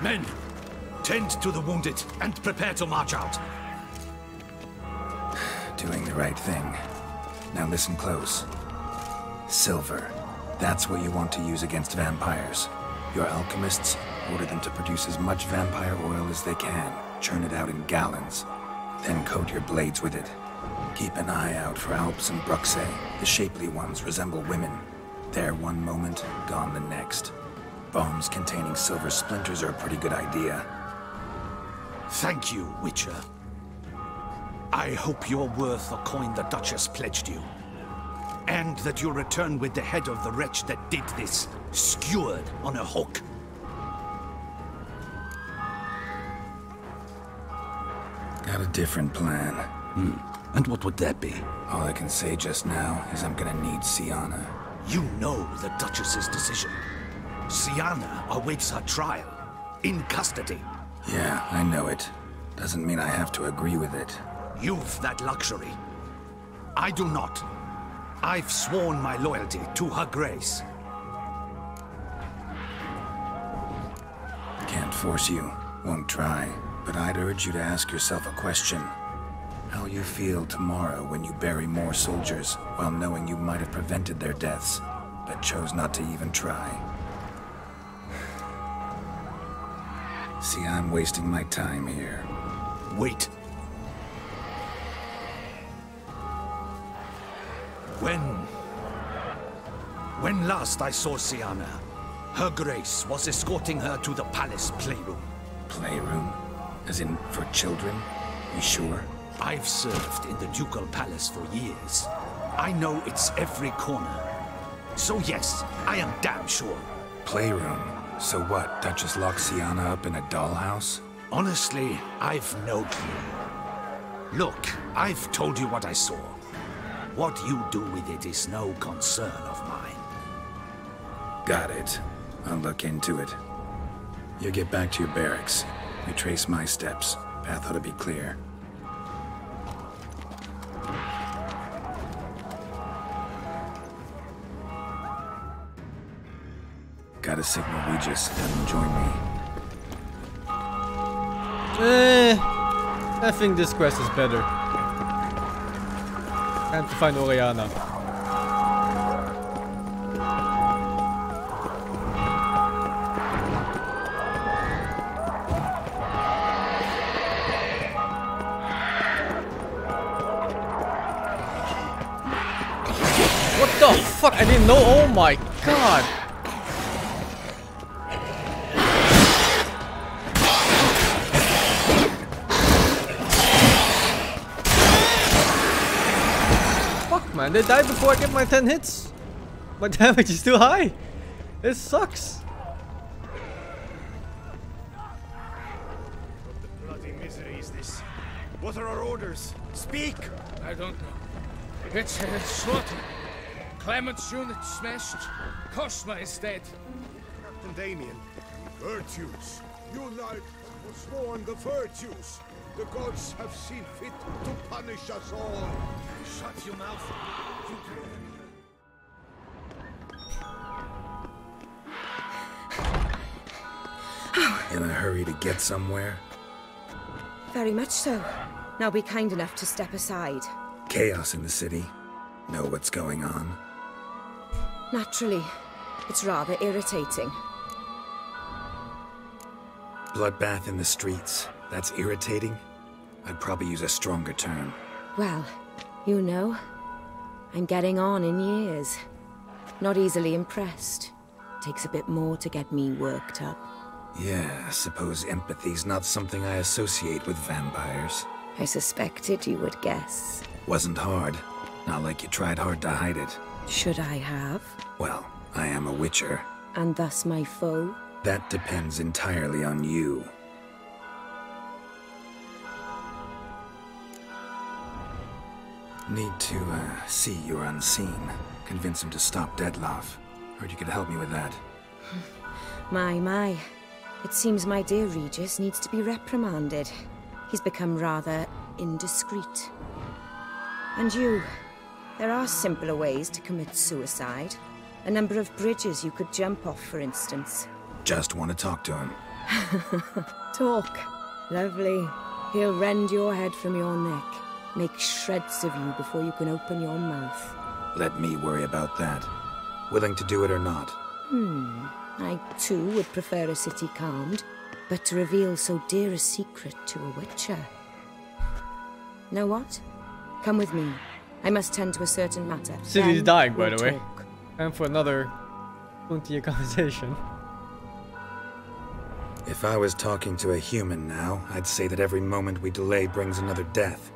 Men, tend to the wounded and prepare to march out. Doing the right thing. Now listen close. Silver. That's what you want to use against vampires. Your alchemists order them to produce as much vampire oil as they can. Churn it out in gallons. Then coat your blades with it. Keep an eye out for Alps and Bruxae. The shapely ones resemble women. There one moment, gone the next. Bombs containing silver splinters are a pretty good idea. Thank you, Witcher. I hope you're worth the coin the Duchess pledged you. And that you'll return with the head of the wretch that did this, skewered on a hook. Got a different plan. And what would that be? All I can say just now is I'm gonna need Sienna. You know the Duchess's decision. Sienna awaits her trial, in custody. Yeah, I know it. Doesn't mean I have to agree with it. You've that luxury. I do not. I've sworn my loyalty to her grace. Can't force you. Won't try. But I'd urge you to ask yourself a question. How you feel tomorrow when you bury more soldiers, while knowing you might have prevented their deaths, but chose not to even try. See, I'm wasting my time here. Wait. When last I saw Sienna, her grace was escorting her to the palace playroom. Playroom? As in, for children? You sure? I've served in the ducal palace for years. I know its every corner. So yes, I am damn sure. Playroom? So what, Duchess locked Sienna up in a dollhouse? Honestly, I've no clue. Look, I've told you what I saw. What you do with it is no concern of mine. Got it. I'll look into it. You get back to your barracks. Retrace my steps. Path ought to be clear. Got a signal Regis. Come join me. I think this quest is better. Time to find Oriana. What the fuck? I didn't know. Oh my god. Fuck, man. They died before I get my 10 hits. My damage is too high. This sucks. What the bloody misery is this? What are our orders? Speak! I don't know. It's a slaughter. Clement's unit smashed. Cosma is dead. Captain Damien. Virtues. Unite and forsworn the virtues. The gods have seen fit to punish us all. Shut your mouth. In a hurry to get somewhere? Very much so. Now be kind enough to step aside. Chaos in the city. Know what's going on? Naturally. It's rather irritating. Bloodbath in the streets. That's irritating? I'd probably use a stronger term. Well, you know, I'm getting on in years. Not easily impressed. Takes a bit more to get me worked up. Yeah, I suppose empathy's not something I associate with vampires. I suspected you would guess. Wasn't hard. Not like you tried hard to hide it. Should I have? Well, I am a witcher. And thus my foe? That depends entirely on you. Need to, see you're unseen. Convince him to stop Dettlaff. Heard you could help me with that. My. It seems my dear Regis needs to be reprimanded. He's become rather indiscreet. And you, there are simpler ways to commit suicide. A number of bridges you could jump off, for instance. Just want to talk to him. Talk. Lovely. He'll rend your head from your neck. Make shreds of you before you can open your mouth. Let me worry about that. Willing to do it or not? I too would prefer a city calmed, but to reveal so dear a secret to a witcher. Know what? Come with me. I must tend to a certain matter. City's Then dying, by we'll the way. talk. Time for another frontier conversation. If I was talking to a human now, I'd say that every moment we delay brings another death.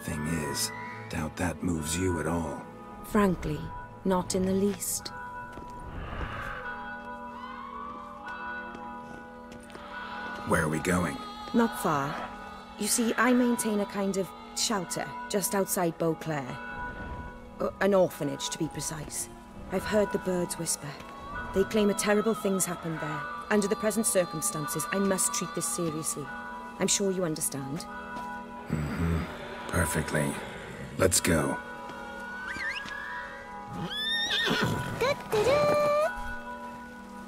Thing is, doubt that moves you at all. Frankly, not in the least. Where are we going? Not far. You see, I maintain a kind of shelter just outside Beauclair. An orphanage, to be precise. I've heard the birds whisper. They claim a terrible thing's happened there. Under the present circumstances, I must treat this seriously. I'm sure you understand. Perfectly. Let's go.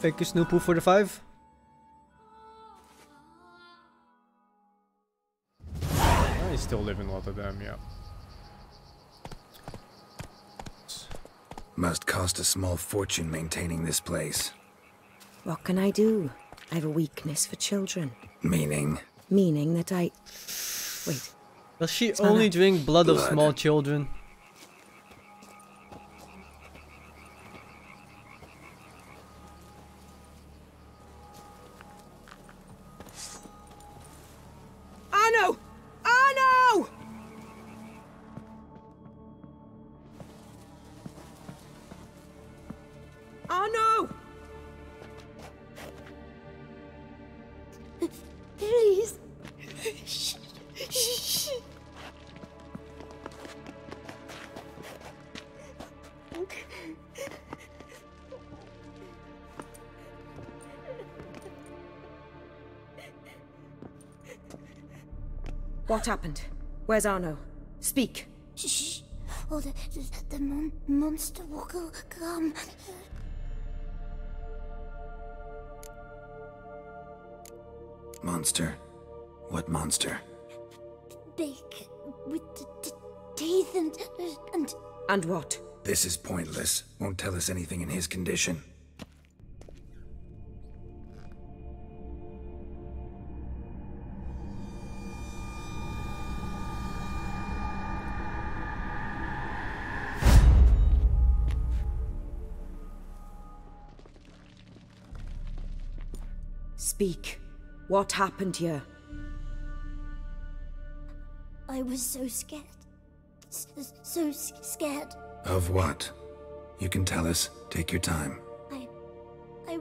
Thank you, Snoopoo, for the 5. I still live in Rotterdam, yeah. Must cost a small fortune maintaining this place. What can I do? I have a weakness for children. Meaning? Meaning that I... Wait. Does she only drink blood of small children? Arno! Arno! Arno! Please. What happened? Where's Arno? Speak. Shh. Oh, the monster will come. Monster? What monster? Big, with the teeth and... And what? This is pointless. Won't tell us anything in his condition. Speak. What happened here? I was so scared. So scared. Of what? You can tell us. Take your time. I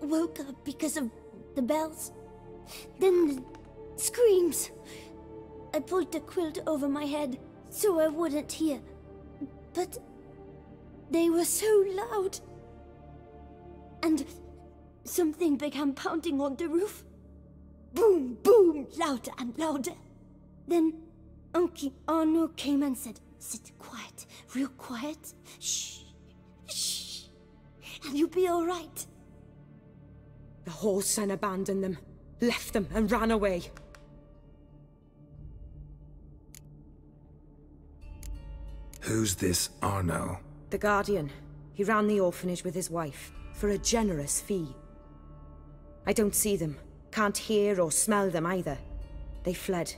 woke up because of the bells. Then the screams. I pulled the quilt over my head so I wouldn't hear. But they were so loud. And something began pounding on the roof. Boom, boom, louder and louder. Then Uncle Arno came and said, "Sit quiet, real quiet. Shh, shh, and you'll be all right." The whoreson abandoned them, left them and ran away. Who's this Arno? The Guardian. He ran the orphanage with his wife, for a generous fee. I don't see them, can't hear or smell them either. They fled,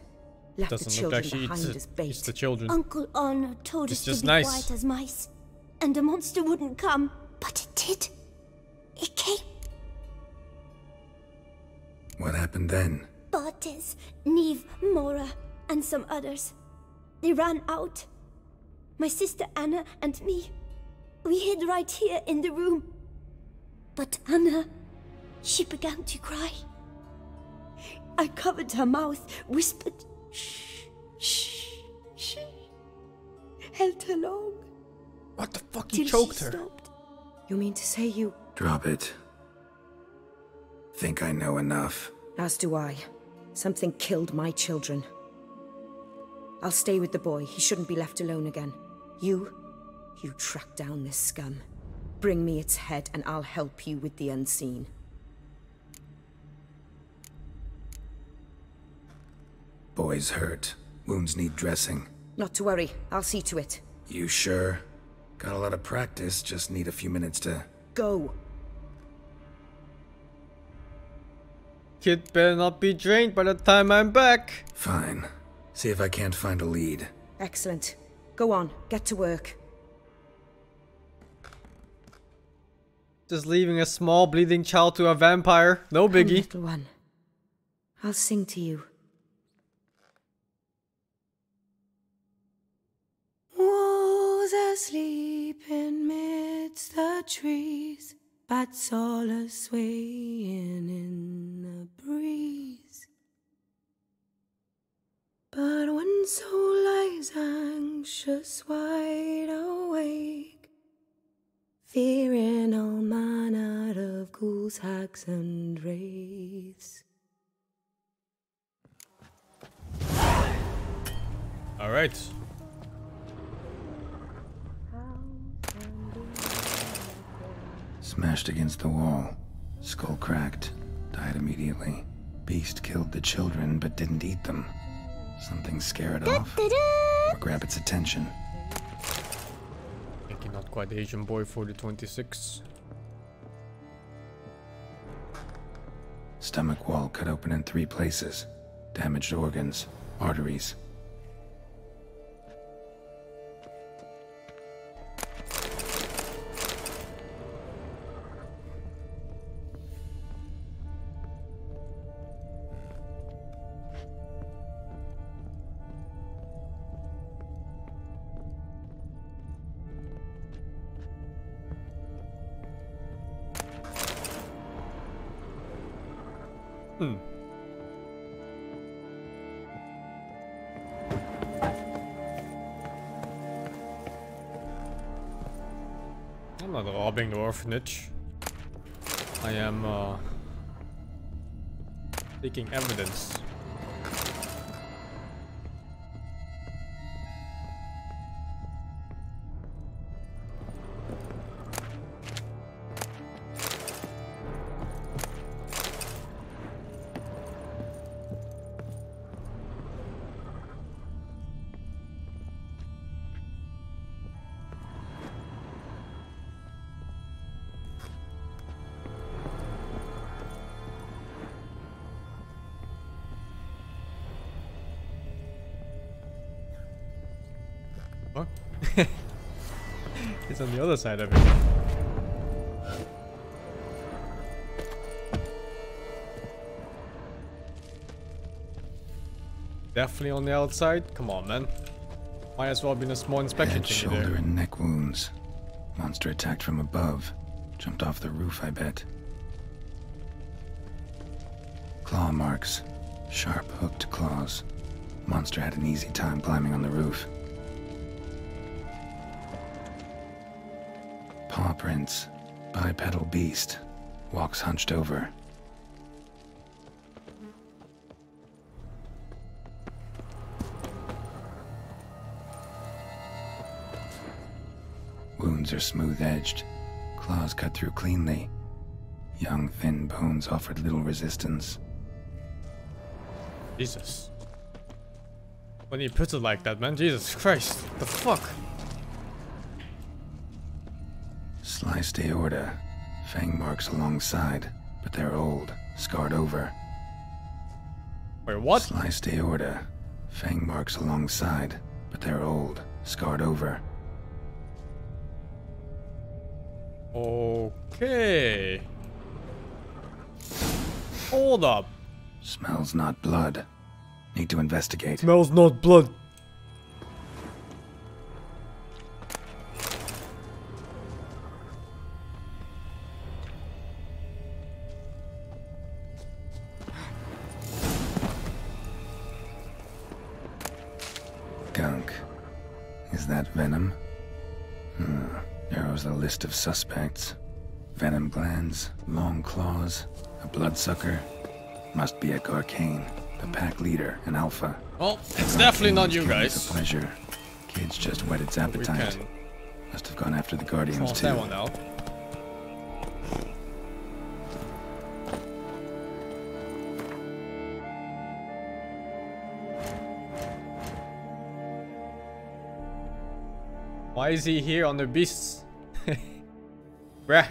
left the Doesn't look children like she behind as eats bait. the children. Uncle Arno told It's us to just be nice. quiet as mice, and the monster wouldn't come, but it did. It came. What happened then? Bartes, Neve, Mora, and some others. They ran out. My sister Anna and me. We hid right here in the room. But Anna, she began to cry. I covered her mouth, whispered, "Shh, shh, shh." Held her long. What the fuck? Till You choked she her. stopped. You mean to say you... Drop it. Think I know enough. As do I. Something killed my children. I'll stay with the boy. He shouldn't be left alone again. You track down this scum. Bring me its head and I'll help you with the unseen. boy's hurt. Wounds need dressing. Not to worry, I'll see to it. You sure? Got a lot of practice, just need a few minutes to... Go. Kid better not be drained by the time I'm back. Fine. See if I can't find a lead. Excellent. Go on, get to work. Just leaving a small bleeding child to a vampire. No Come, biggie. little one. I'll sing to you. Wolves asleep in midst the trees, bats all a-swaying in the breeze. But one soul lies anxious, wide awake, fearing all manner of ghouls, hags, and wraiths. All right. Smashed against the wall. Skull cracked. Died immediately. Beast killed the children but didn't eat them. Something scare it off? Or grab its attention? Thinking not quite Asian boy for the 26. Stomach wall cut open in 3 places. Damaged organs. Arteries. I'm not robbing the orphanage. I am taking evidence. What? It's on the other side of it. Definitely on the outside? Come on, man. Might as well have been a small inspection Head, thingy shoulder, there. and neck wounds. Monster attacked from above. Jumped off the roof, I bet. Claw marks. Sharp, hooked claws. Monster had an easy time climbing on the roof. Paw prints. Bipedal beast. Walks hunched over. Wounds are smooth-edged. Claws cut through cleanly. Young, thin bones offered little resistance. Jesus. When he puts it like that, man, Jesus Christ. What the fuck? Sliced aorta. Fang marks alongside, but they're old, scarred over. Wait, what? Sliced aorta. Fang marks alongside, but they're old, scarred over. Okay. Hold up. Smells not blood. Need to investigate. Smells not blood. Gunk. Is that venom? Narrows the list of suspects. Venom glands, long claws, a bloodsucker. Must be a Garcane, the pack leader, an alpha. Well, it's definitely not you It's guys. a pleasure. Kids just whet its We appetite. can Must have gone after the Guardians cross too. that one out. Why is he here on the beasts? Bruh.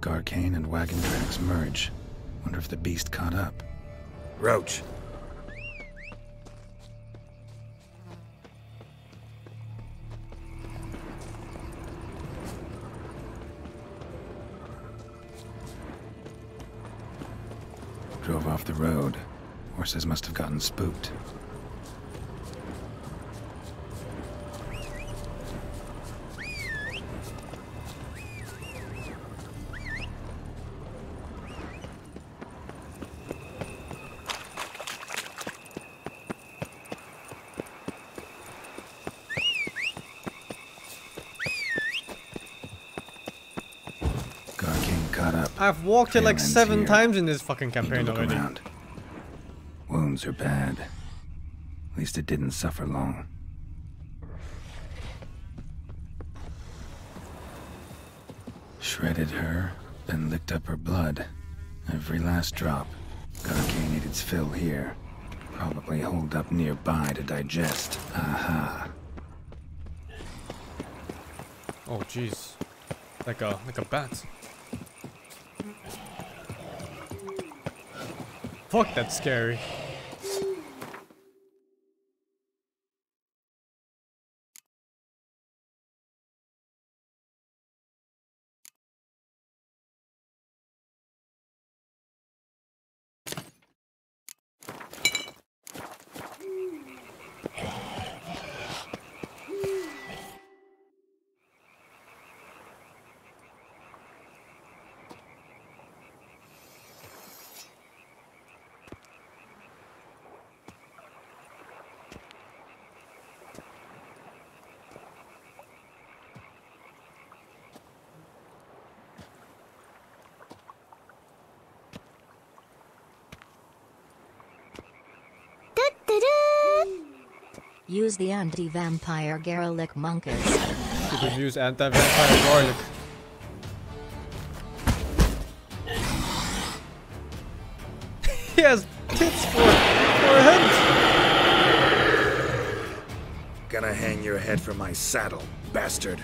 Garcane and wagon tracks merge. Wonder if the beast caught up. Roach. Drove off the road. Horses must have gotten spooked. I've walked it like 7 times in this fucking campaign already. Around. Wounds are bad. At least it didn't suffer long. Shredded her, then licked up her blood. Every last drop. Garcane needed its fill here. Probably holed up nearby to digest. Aha. Oh jeez. Like a bat. Fuck, that's scary. Use the anti-vampire garlic munkers. You could use anti-vampire garlic. He has tits for a head. Gonna hang your head from my saddle, bastard.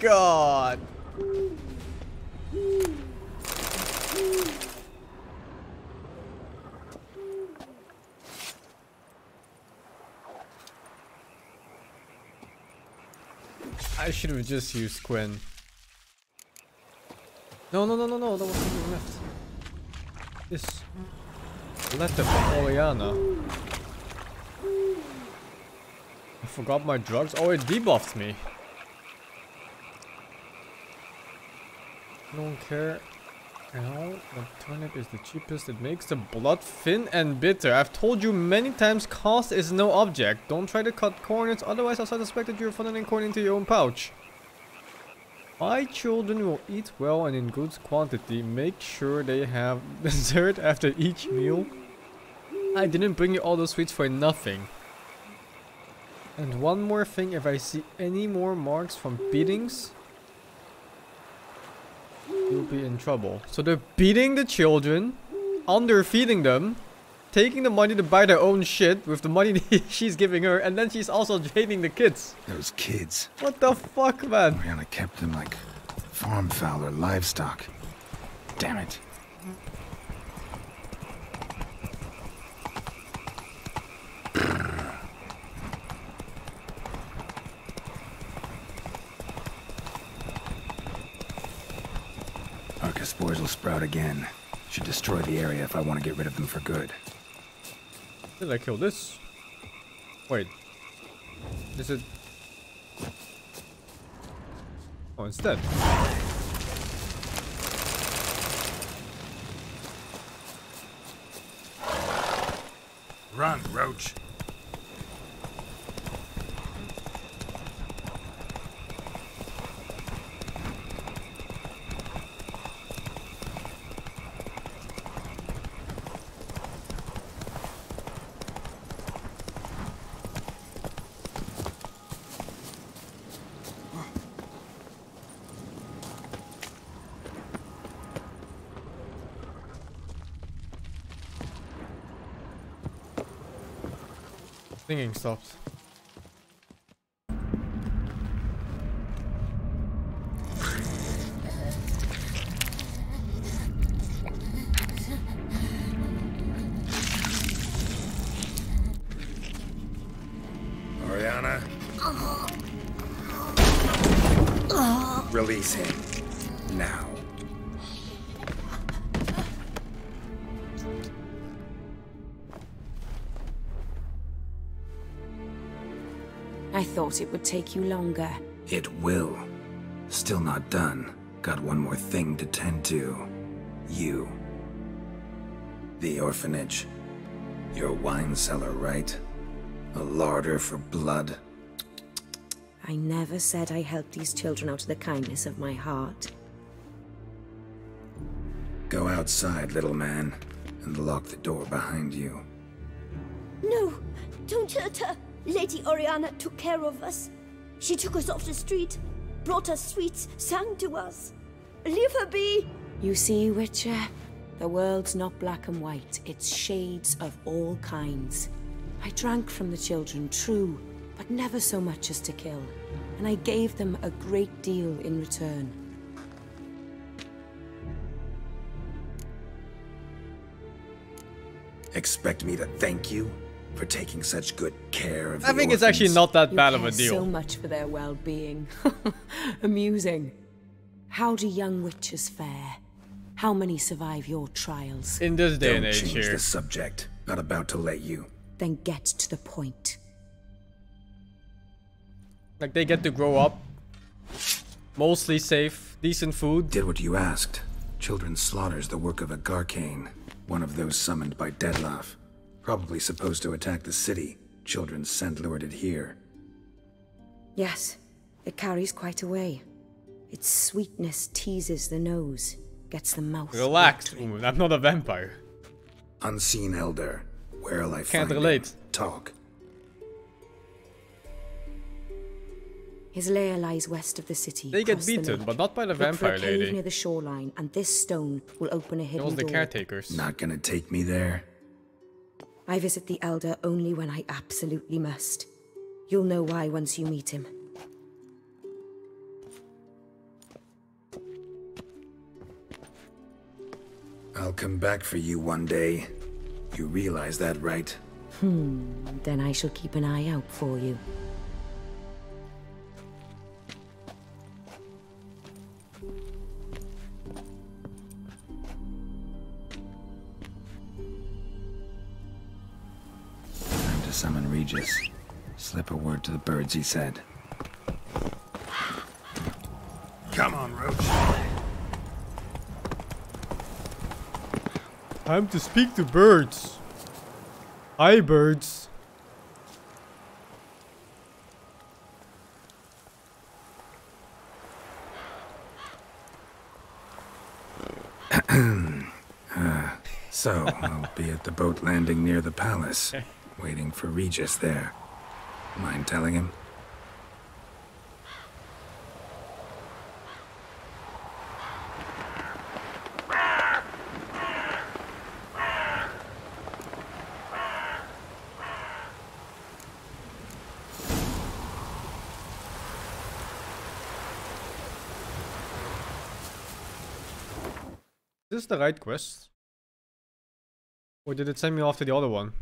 God. I should have just used Quinn. No, that was something left. This letter from Oriana. I forgot my drugs. Oh, it debuffed me. I don't care. Ow, the turnip is the cheapest. It makes the blood thin and bitter. I've told you many times, cost is no object. Don't try to cut corners, otherwise I'll suspect that you're funneling corn into your own pouch. My children will eat well and in good quantity. Make sure they have dessert after each meal. I didn't bring you all those sweets for nothing. And one more thing, if I see any more marks from beatings, you'll be in trouble. So they're beating the children, underfeeding them, taking the money to buy their own shit with the money she's giving her, and then she's also draining the kids. Those kids. What the fuck, man? Oriana kept them like farm fowl or livestock. Damn it. Orca spores will sprout again. Should destroy the area if I want to get rid of them for good. Did I kill this? Wait. Is it... Oh, it's dead. Run, Roach. Singing stopped. Oriana? Release him. Now. I thought it would take you longer. It will. Still not done. Got one more thing to tend to. You. The orphanage. Your wine cellar, right? A larder for blood. I never said I helped these children out of the kindness of my heart. Go outside, little man, and lock the door behind you. No, don't hurt her. Lady Oriana took care of us. She took us off the street, brought us sweets, sang to us. Leave her be. You see, Witcher? The world's not black and white. It's shades of all kinds. I drank from the children, true, but never so much as to kill. And I gave them a great deal in return. Expect me to thank you for taking such good care of the I think it's actually orphans? not that You bad of a care deal. so much for their well-being. Amusing. How do young witches fare? How many survive your trials? In this day and Don't age change here. the subject. Not about to let you. Then get to the point. Like, they get to grow up. Mostly safe, decent food. Did what you asked. Children's slaughter's the work of a Garcane. One of those summoned by Deadloff. Probably supposed to attack the city. Children's scent lured it here. Yes, it carries quite a way. Its sweetness teases the nose, gets the mouth Relax, watering. woman. I'm not a vampire. Unseen Elder. Where'll I Can't find relate. him? Talk. His lair lies west of the city. They get across the beaten, lake. but not by the Look for vampire a cave lady. near the shoreline, and this stone will open a It hidden was the door. caretakers. Not gonna take me there? I visit the Elder only when I absolutely must. You'll know why once you meet him. I'll come back for you one day. You realize that, right? Then I shall keep an eye out for you. Time to summon Regis. Slip a word to the birds, he said. Come on, Roach. Time to speak to birds. Hi, birds. So, I'll be at the boat landing near the palace, waiting for Regis there. Mind telling him? Is this the right quest? Or did it send me off to the other one?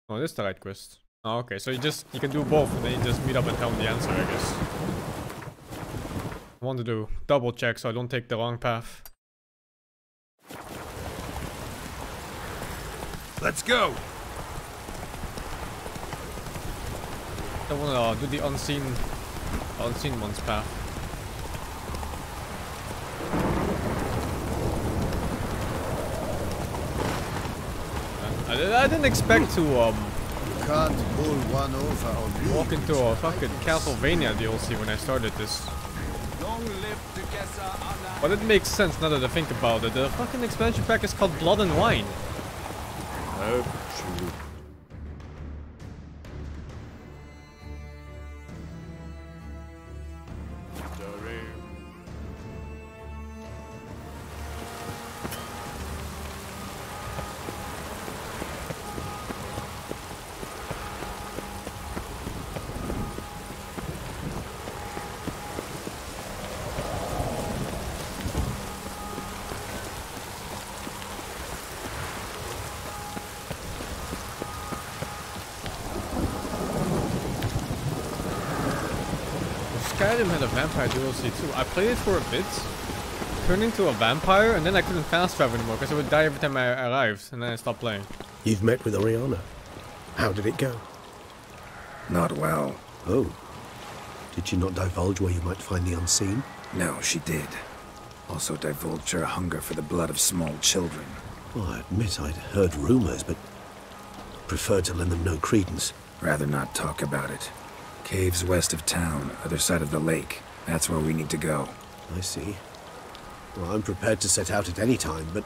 Oh, this is the right quest. Oh, okay, so you can do both and then you just meet up and tell them the answer, I guess. wanted to double check so I don't take the wrong path. Let's go! I wanna do the unseen one's path. I didn't expect to Can't pull one over on me. walk into a fucking Castlevania DLC when I started this. But it makes sense now that I think about it. The fucking expansion pack is called Blood and Wine. Oh, true. Skyrim had a vampire DLC too. I played it for a bit, turned into a vampire, and then I couldn't fast travel anymore because I would die every time I arrived, and then I stopped playing. You've met with Oriana. How did it go? Not well. Oh. Did she not divulge where you might find the unseen? No, she did. Also divulged her hunger for the blood of small children. Well, I admit I'd heard rumors, but preferred to lend them no credence. Rather not talk about it. Caves west of town, other side of the lake. That's where we need to go. I see. Well, I'm prepared to set out at any time, but...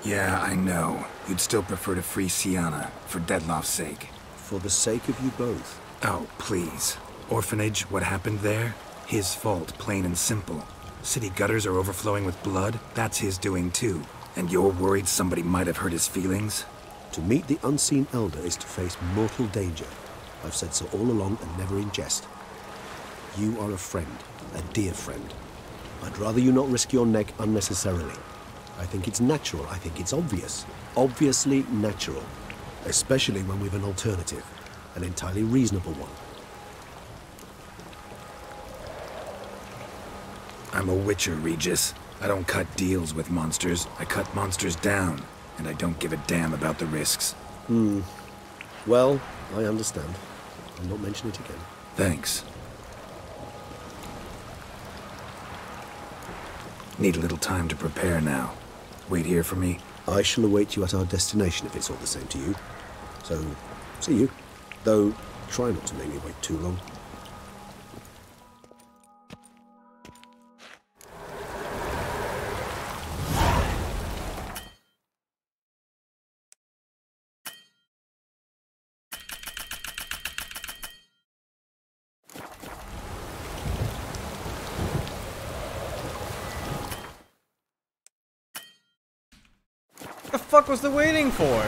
Yeah, I know. You'd still prefer to free Sienna, for Deadloff's sake. For the sake of you both. Oh, please. Orphanage, what happened there? His fault, plain and simple. City gutters are overflowing with blood. That's his doing too. And you're worried somebody might have hurt his feelings? To meet the unseen elder is to face mortal danger. I've said so all along and never in jest. You are a friend, a dear friend. I'd rather you not risk your neck unnecessarily. I think it's natural, I think it's obvious. Obviously natural. Especially when we've an alternative. An entirely reasonable one. I'm a witcher, Regis. I don't cut deals with monsters. I cut monsters down. And I don't give a damn about the risks. Well, I understand. I'll not mention it again. Thanks. Need a little time to prepare now. Wait here for me. I shall await you at our destination if it's all the same to you. So, see you. Though, try not to make me wait too long. What the fuck was the waiting for?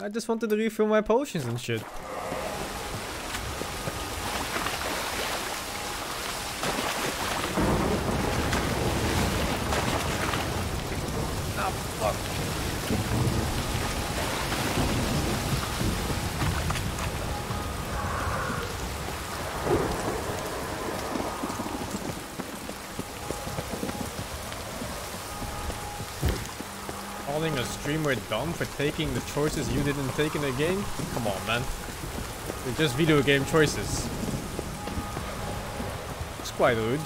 I just wanted to refill my potions and shit. Ah, fuck. Calling a streamer dumb for taking the choices you didn't take in the game? Come on, man. They're just video game choices. It's quite rude.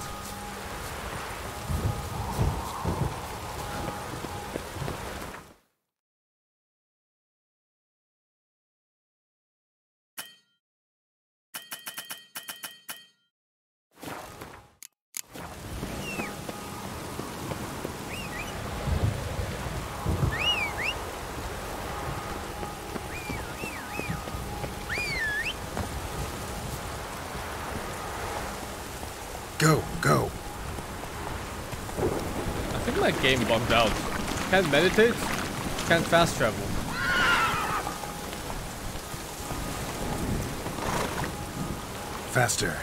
Go, go. I think my game bugged out. Can't meditate, can't fast travel. Faster.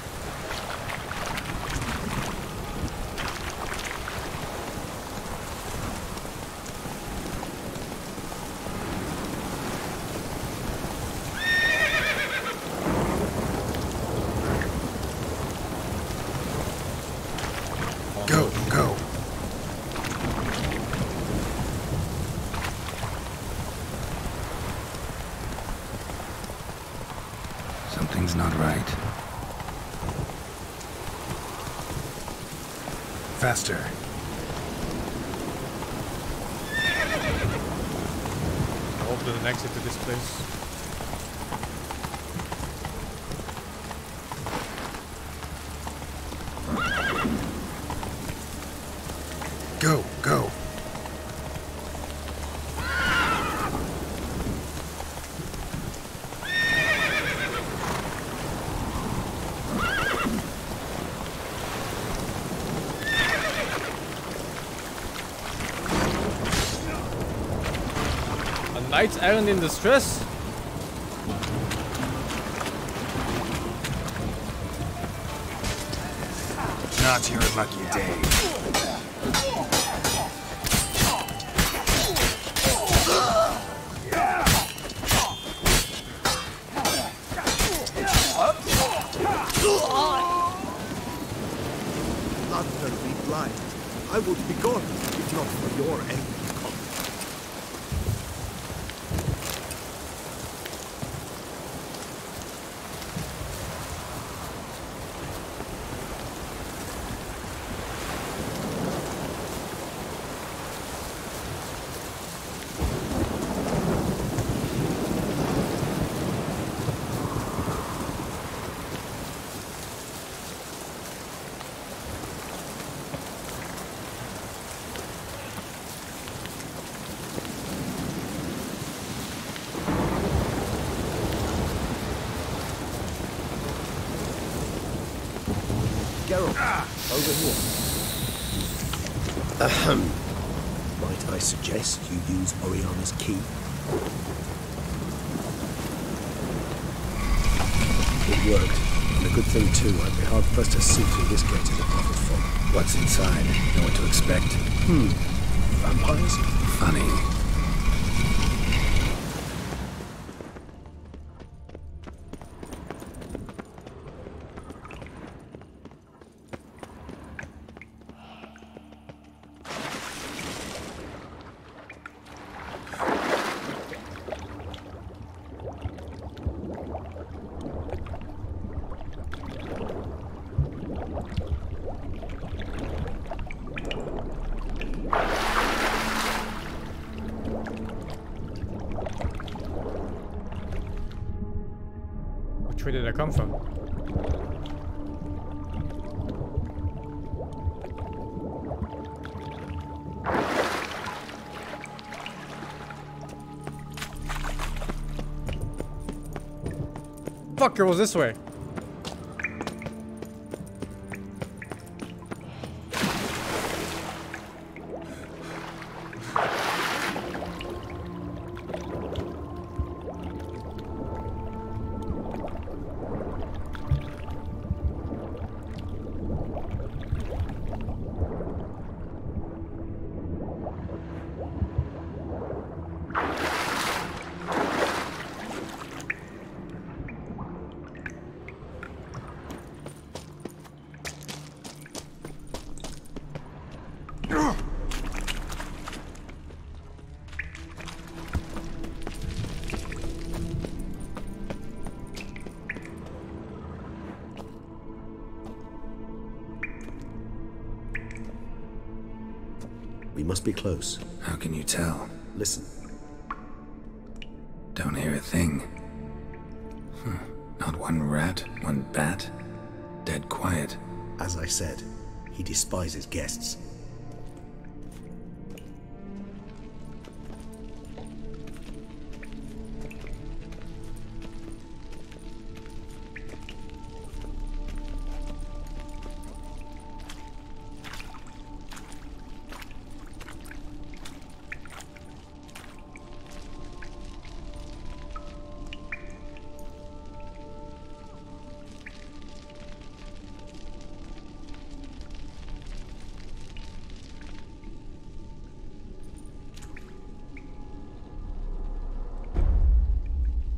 Something's not right. Faster. I hope there's an exit to this place. Go, go. Knight's errand in distress? Not your lucky day. Thunder be blind. I would be gone if not for your angry conduct. Over here. Ahem. Might I suggest you use Oriana's key? It worked. And a good thing too. I'd be hard pressed to see through this gate in the profit fog. What's inside? Know what to expect? Vampires? Funny. Where did I come from? Fuck, it was this way. We must be close. How can you tell? Listen. Don't hear a thing. Not one rat, one bat. Dead quiet. As I said, he despises guests.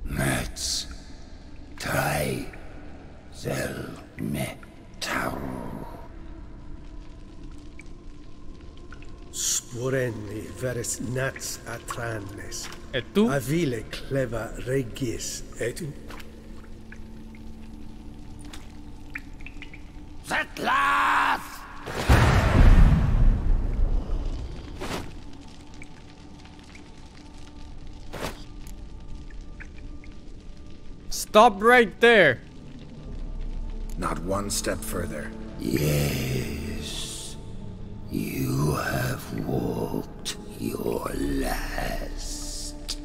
Let's try the metal. Sporenni veres nats atrannes. Et tu? Avile cleva regis et Settlers! Stop right there. Not one step further. Yes, you have walked your last.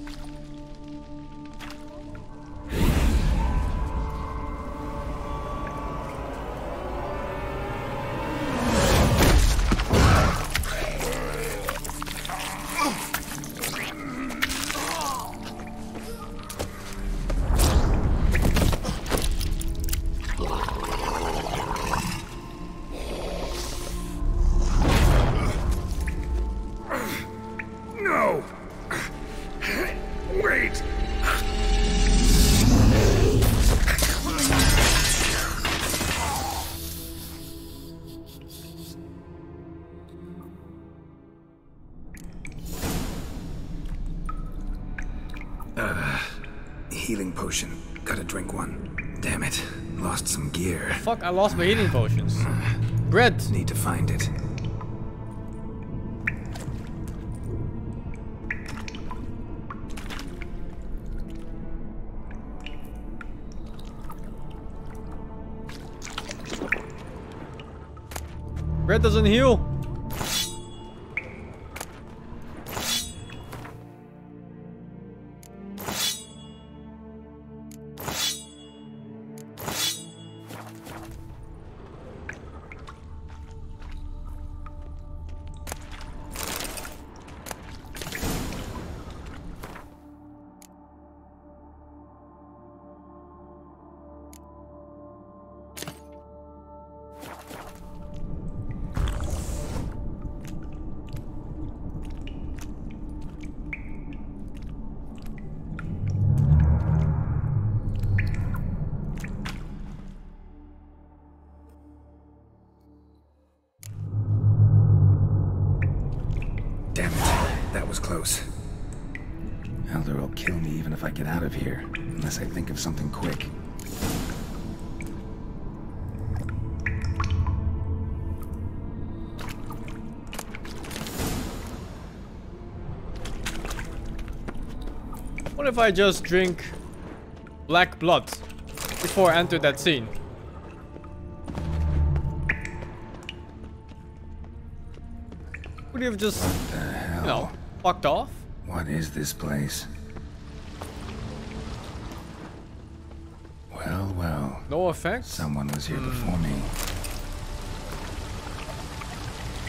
No! Wait! Healing potion. Gotta drink one. Damn it. Lost some gear. Fuck, I lost my healing potions. Bread. Need to find it. Bread doesn't heal. Damn it. That was close. Elder will kill me even if I get out of here. Unless I think of something quick. What if I just drink black blood before I enter that scene? Would you have just, you know, fucked off? What is this place? Well, well. No effects? Someone was here before me.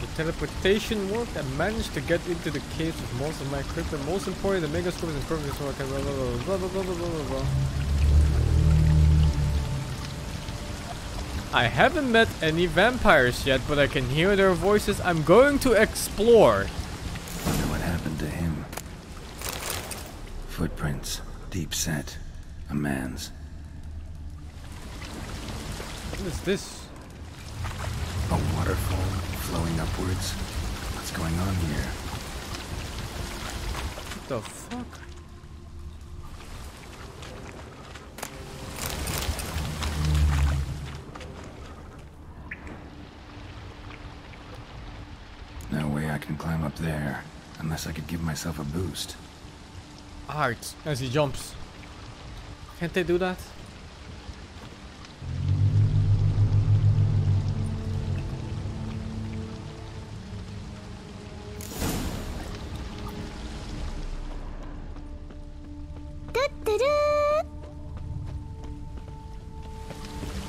The teleportation worked. I managed to get into the cave with most of my equipment. Most importantly, the megascope is perfect so I can blah blah blah blah blah blah blah blah. I haven't met any vampires yet, but I can hear their voices. I'm going to explore. Wonder what happened to him. Footprints, deep set, a man's. What is this? A waterfall flowing upwards. What's going on here? What the fuck? No way I can climb up there, unless I could give myself a boost. Art as he jumps. Can't they do that?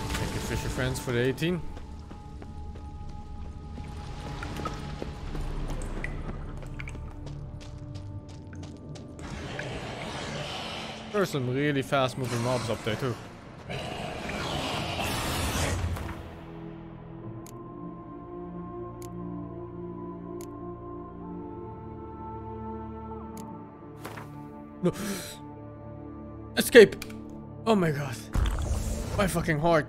Thank you, Fisher Friends, for the 18. There's some really fast moving mobs up there too. No. Escape! Oh my god. My fucking heart.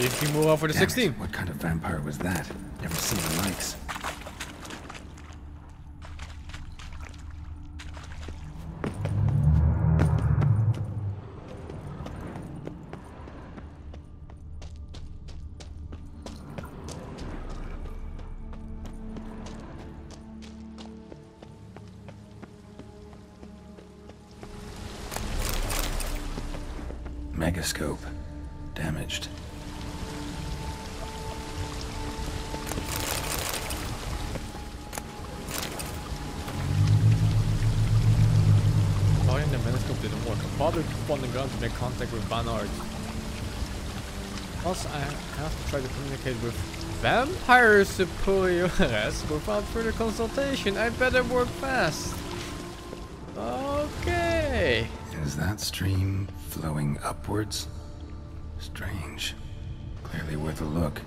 If you move on for the Damn 16. it, what kind of vampire was that? Never seen the likes. Megascope. Damaged. Sorry, the megascope didn't work. I bothered on the ground to make contact with Barnard. Plus, I have to try to communicate with vampire superiors without further consultation. I better work fast. Okay. Is that stream flowing upwards? Strange. Clearly worth a look.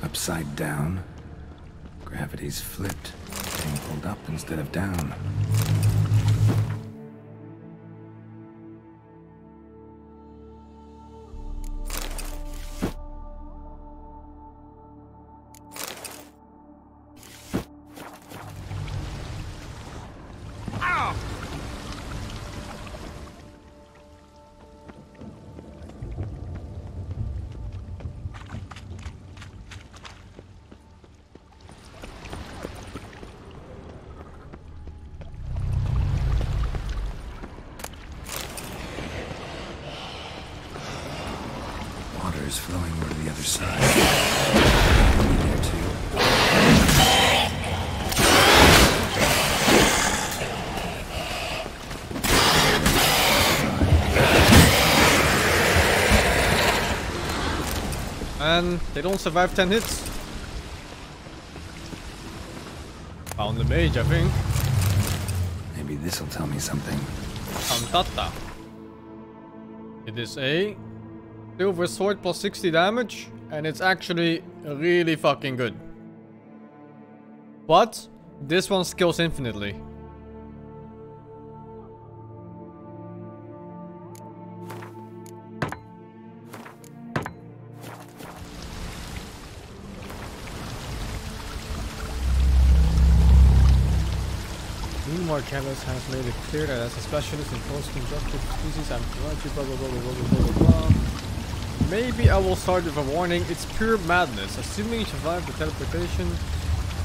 Upside down. Gravity's flipped. Being pulled up instead of down. Water's flowing over to the other side. There too. And they don't survive 10 hits. Found the mage, I think. Maybe this'll tell me something. Cantata. It is a silver sword plus 60 damage, and it's actually really fucking good. But this one scales infinitely. Meanwhile, Canvas has made it clear that as a specialist in post-constructed species, I'm you blah blah blah blah blah blah blah. Maybe I will start with a warning. It's pure madness. Assuming you survive the teleportation,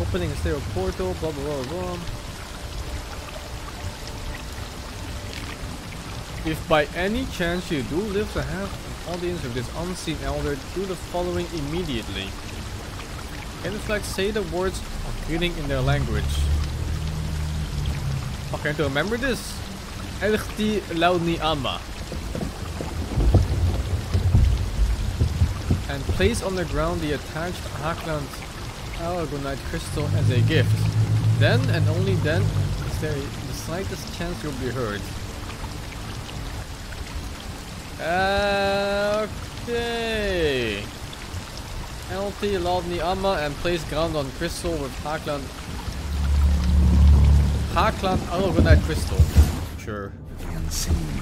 opening a stereo portal, blah blah blah blah. If by any chance you do live to have an audience with this unseen elder, do the following immediately. Can it's like say the words of greeting in their language. Okay, to remember this. Elchti Launi Amma. And place on the ground the attached Hakland Aragonite crystal as a gift. Then and only then is there the slightest chance you'll be heard. Okay. LT Launi Amma and place ground on crystal with Hakland Aragonite crystal. Sure. The unseen.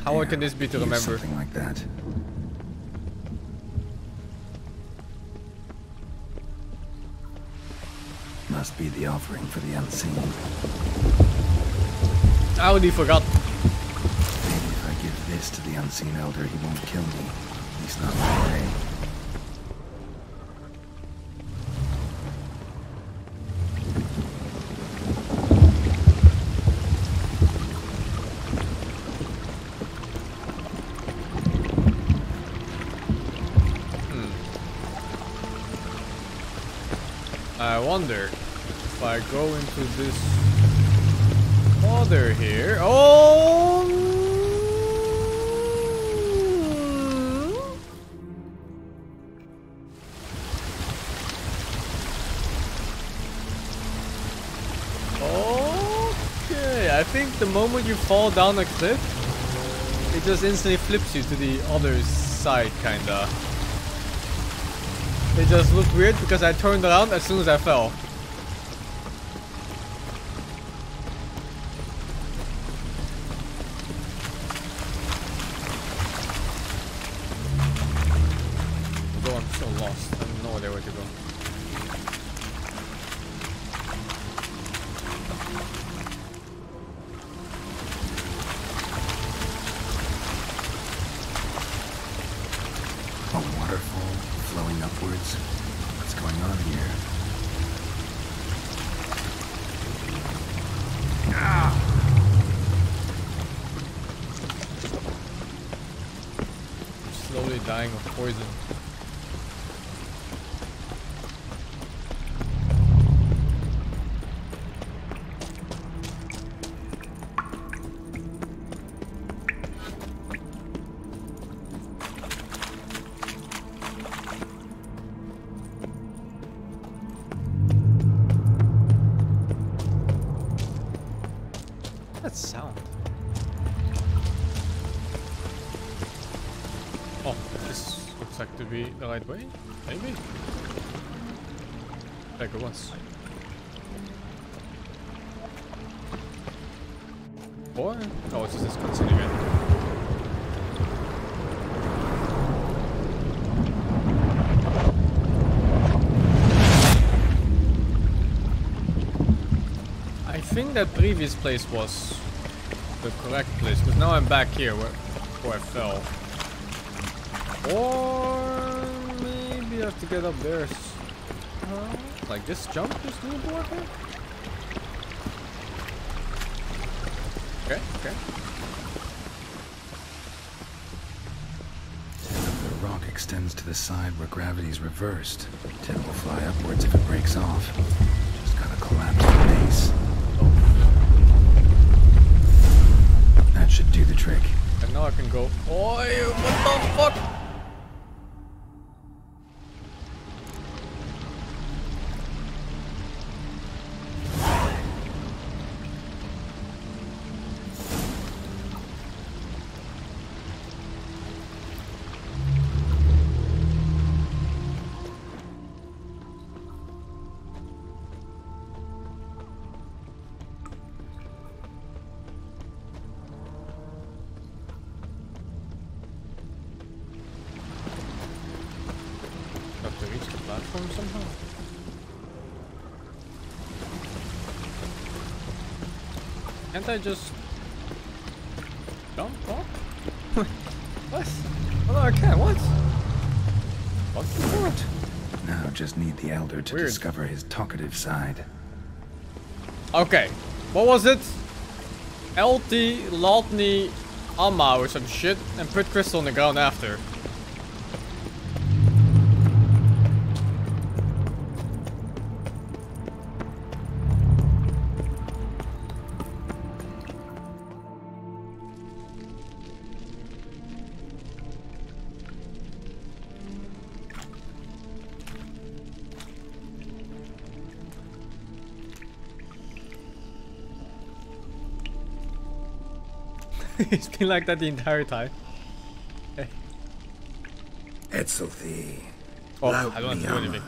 How hard can this be to remember? Something like that. Must be the offering for the unseen. I already forgot. Maybe if I give this to the unseen elder, he won't kill me. He's not my way. I wonder if I go into this other here. Oh! Okay, I think the moment you fall down a cliff, it just instantly flips you to the other side, kinda. It just looked weird because I turned around as soon as I fell. Although I'm so lost, I have no idea where to go. A waterfall flowing upwards. What's going on here? I'm slowly dying of poison. That sound. Oh, this looks like to be the right way. Maybe. Like it was. Or oh, it's just continuing it. I think that previous place was the correct place, because now I'm back here where I fell. Or maybe I have to get up there. Like this jump, this new board here? Okay, okay. The rock extends to the side where gravity is reversed. Tip will fly upwards if it breaks off. Just gotta collapse the base. That should do the trick. And now I can go. Oi, what the fuck? Somehow. Can't I just jump off? What? Oh no, I can't. What? What's the point? Now just need the Elder to Weird. discover his talkative side. Okay, what was it? LT, Lotny, Amma or some shit, and put crystal on the ground after. It's been like that the entire time. Okay. Etzelthi. Oh, I don't have to do anything.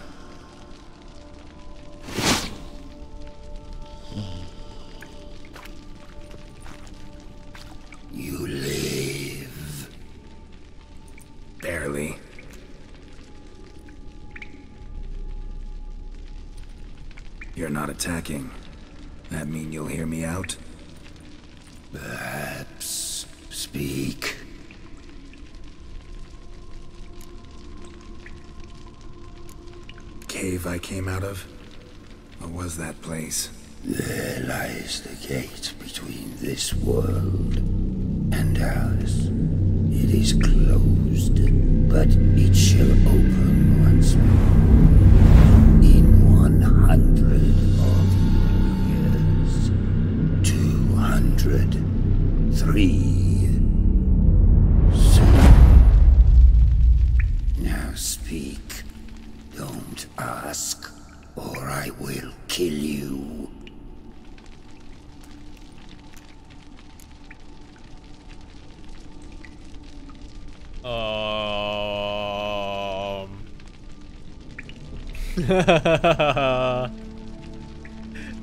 You live. Barely. You're not attacking. That mean you'll hear me out? Perhaps. Speak. Cave I came out of? What was that place? There lies the gate between this world and ours. It is closed, but it shall open once more. In 100 3. Now speak. Don't ask, or I will kill you.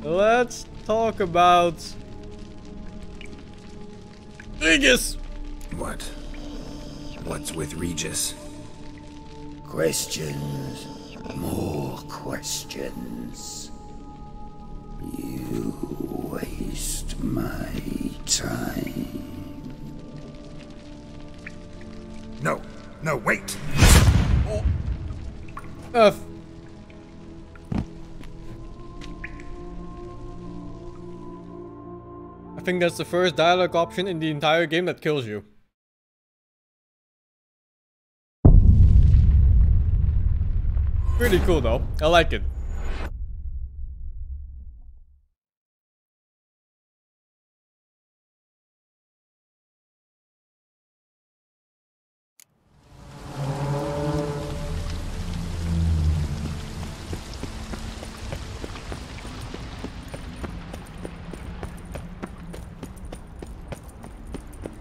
Let's talk about Regis. What? What's with Regis? Questions. More questions. You waste my time. No, wait! I think that's the first dialogue option in the entire game that kills you. Pretty cool though. I like it.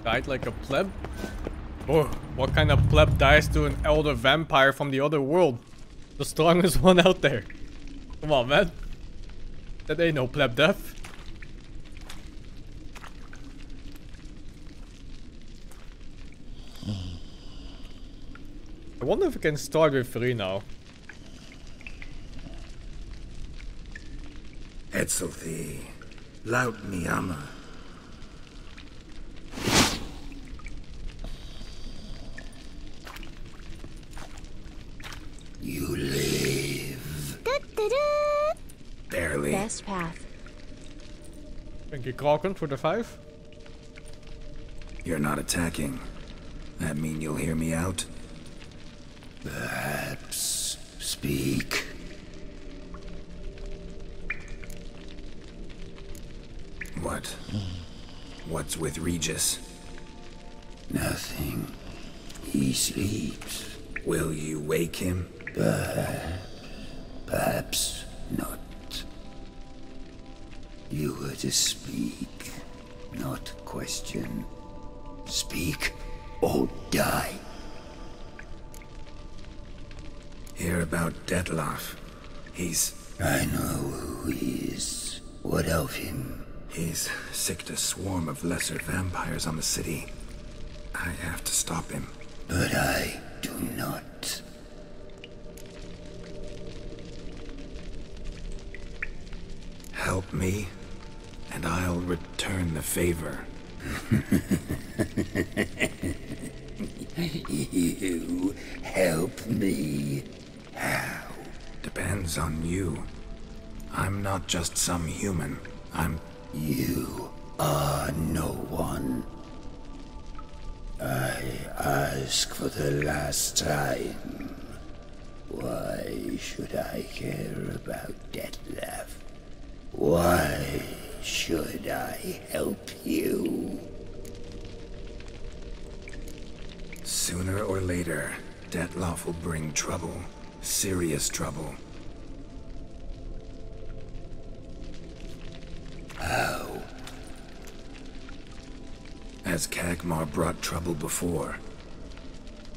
Died like a pleb? Oh, what kind of pleb dies to an elder vampire from the other world? The strongest one out there. Come on, man. That ain't no pleb death. I wonder if we can start with 3 now. Etzelthi, laut miyama. You live. Barely. Best path. Thank you, Kraken, for the 5. You're not attacking. That mean you'll hear me out? Perhaps. Speak. What? What's with Regis? Nothing. He sleeps. Will you wake him? Perhaps not. You were to speak, not question. Speak or die. Hear about Dettlaff. I know who he is. What of him? He's sicked a swarm of lesser vampires on the city. I have to stop him. But I do not. Help me, and I'll return the favor. You help me? How? Depends on you. I'm not just some human. You are no one. I ask for the last time. Why should I care about Dettlaff? Why should I help you? Sooner or later, Dettlaff will bring trouble. Serious trouble. How? As Kagmar brought trouble before.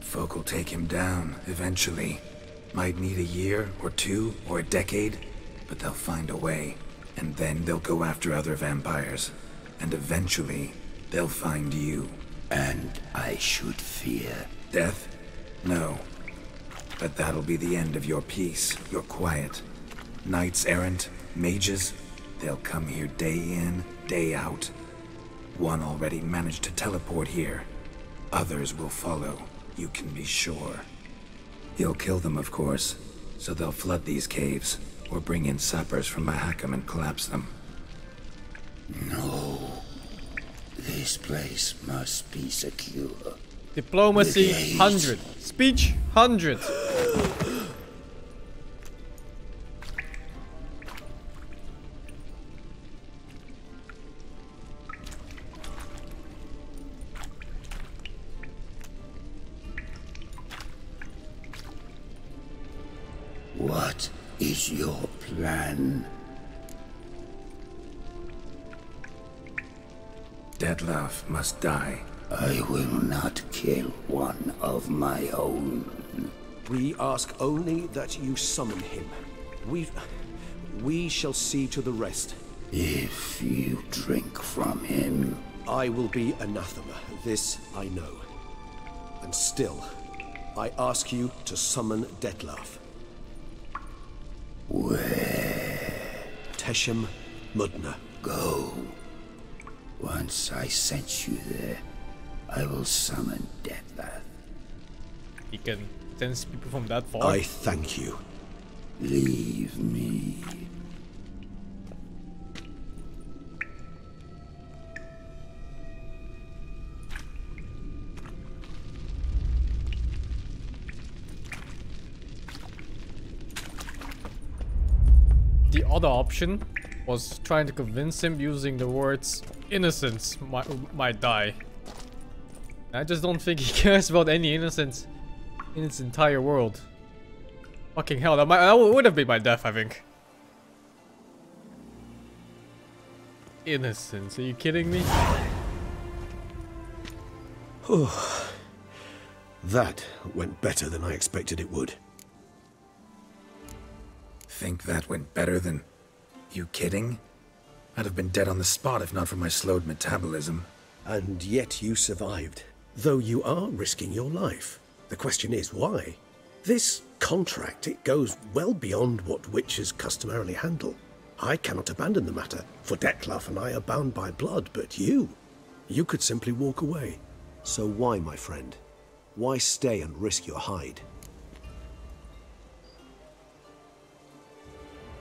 Folk will take him down, eventually. Might need a year, or 2, or a decade, but they'll find a way. And then they'll go after other vampires. And eventually, they'll find you. And I should fear death? No. But that'll be the end of your peace, your quiet. Knights errant, mages, they'll come here day in, day out. One already managed to teleport here. Others will follow, you can be sure. You'll kill them, of course, so they'll flood these caves, or bring in sappers from Mahakam and collapse them. No. This place must be secure. Diplomacy 100. Speech 100. What is your plan? Detlef must die. I will not kill one of my own. We ask only that you summon him. We shall see to the rest. If you drink from him, I will be anathema. This I know. And still, I ask you to summon Detlef. Where? Teshem Mudna. Go. Once I sense you there, I will summon Detlef. He can sense people from that far. I thank you. Leave me. The other option was trying to convince him using the words innocence might die. I just don't think he cares about any innocence in its entire world. Fucking hell, that would have been my death, I think. Innocence, are you kidding me? That went better than I expected it would. Think that went better than... You kidding? I'd have been dead on the spot if not for my slowed metabolism. And yet you survived. Though you are risking your life. The question is, why? This contract, it goes well beyond what witches customarily handle. I cannot abandon the matter, for Detlef and I are bound by blood, but you could simply walk away. So why, my friend? Why stay and risk your hide?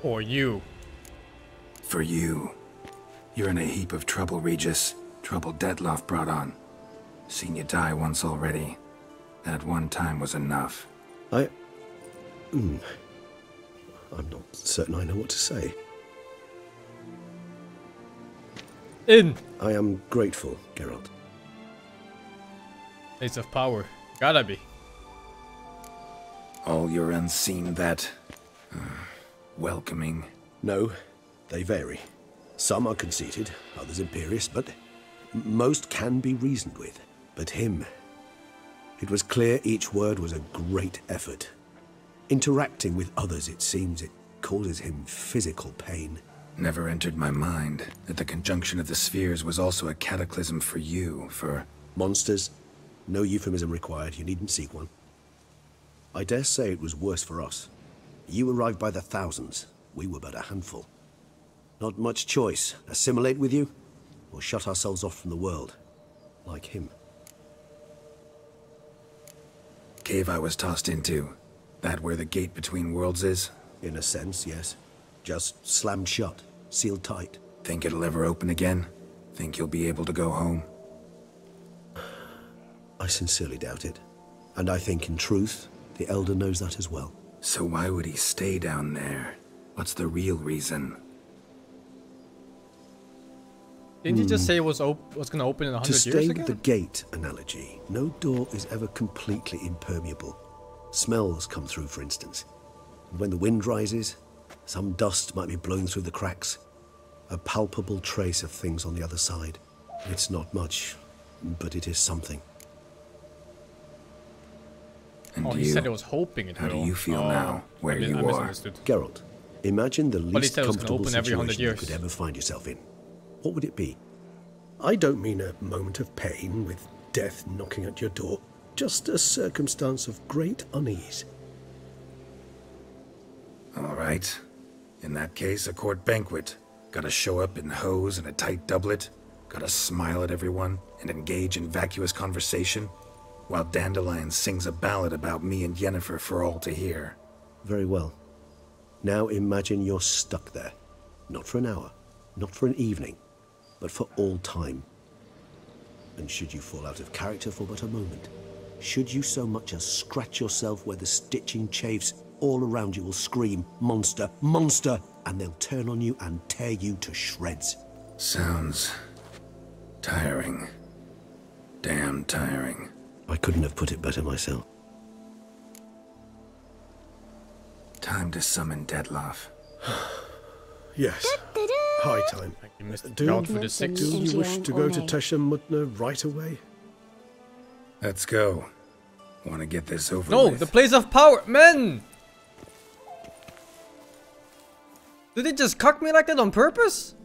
Or you. For you. You're in a heap of trouble, Regis. Trouble Detlef brought on. Seen you die once already. That one time was enough. I'm not certain I know what to say. In! I am grateful, Geralt. Place of power. Gotta be. All your unseen that... welcoming. No, they vary. Some are conceited, others imperious, but most can be reasoned with. But him... It was clear each word was a great effort. Interacting with others, it seems, it causes him physical pain. Never entered my mind that the conjunction of the spheres was also a cataclysm for you, for... Monsters. No euphemism required, you needn't seek one. I dare say it was worse for us. You arrived by the thousands, we were but a handful. Not much choice, assimilate with you, or shut ourselves off from the world, like him. Cave I was tossed into. That where the gate between worlds is? In a sense, yes. Just slammed shut, sealed tight. Think it'll ever open again? Think you'll be able to go home? I sincerely doubt it. And I think, in truth, the Elder knows that as well. So why would he stay down there? What's the real reason? Didn't you just say it was gonna open in 100 years again? To stay with the gate analogy, no door is ever completely impermeable. Smells come through, for instance. And when the wind rises, some dust might be blowing through the cracks. A palpable trace of things on the other side. It's not much, but it is something. And he said he was hoping it would. How do you feel now, where you are? Geralt, imagine the least comfortable situation you years. could ever find yourself in. What would it be? I don't mean a moment of pain with death knocking at your door. Just a circumstance of great unease. All right. In that case, a court banquet. Gotta show up in hose and a tight doublet. Gotta smile at everyone and engage in vacuous conversation. While Dandelion sings a ballad about me and Yennefer for all to hear. Very well. Now imagine you're stuck there. Not for an hour, not for an evening, but for all time. And should you fall out of character for but a moment, should you so much as scratch yourself where the stitching chafes, all around you will scream, "Monster, monster!" and they'll turn on you and tear you to shreds. Sounds... tiring. Damn tiring. I couldn't have put it better myself. Time to summon Deadloff. Yes. High time. You missed Do- out for the 6. Do you wish to go to Tesha Mutna right away? Let's go. Want to get this over No, with. the place of power, men! Did they just cuck me like that on purpose?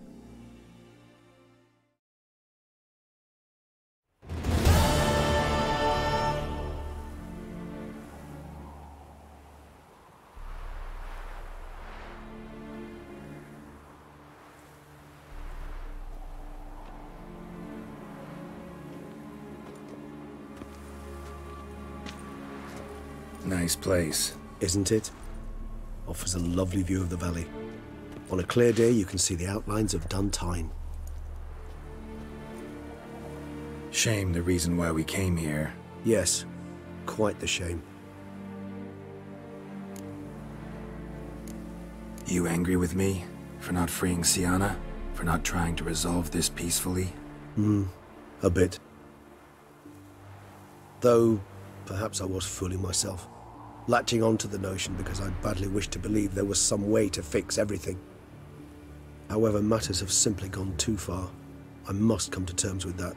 Nice place. Isn't it? Offers a lovely view of the valley. On a clear day, you can see the outlines of Duntine. Shame the reason why we came here. Yes, quite the shame. You angry with me? For not freeing Sienna? For not trying to resolve this peacefully? A bit. Though, perhaps I was fooling myself. Latching on to the notion because I badly wished to believe there was some way to fix everything. However, matters have simply gone too far. I must come to terms with that.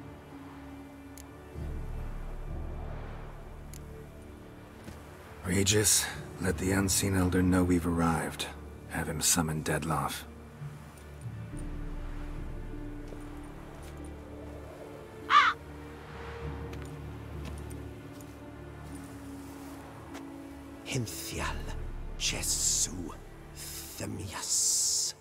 Regis, let the Unseen Elder know we've arrived. Have him summon Deadloff. Hinthial Jesu Themias.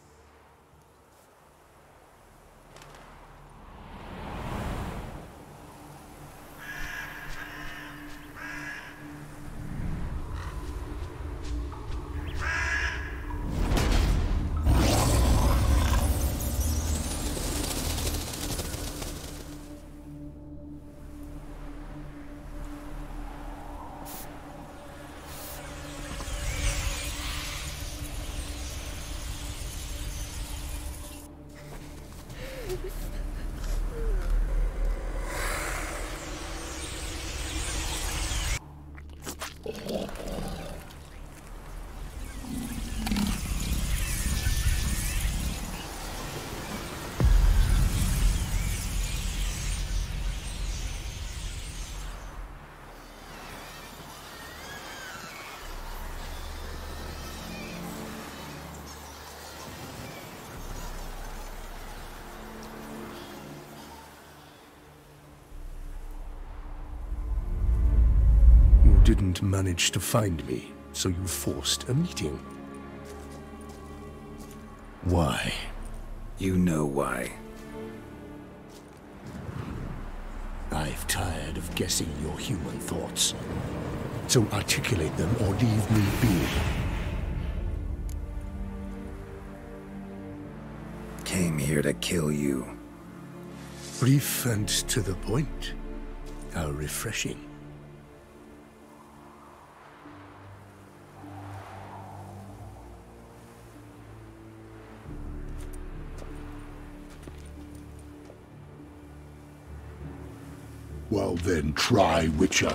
Didn't manage to find me, so you forced a meeting. Why? You know why. I've tired of guessing your human thoughts. So articulate them or leave me be. Came here to kill you. Brief and to the point. How refreshing. Well then, try Witcher.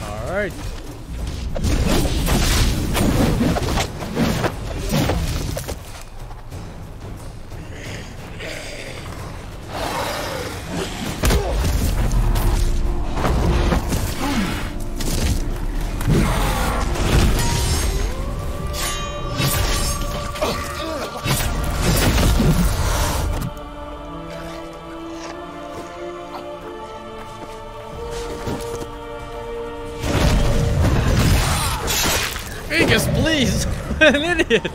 Alright. Vegas, please! What an idiot!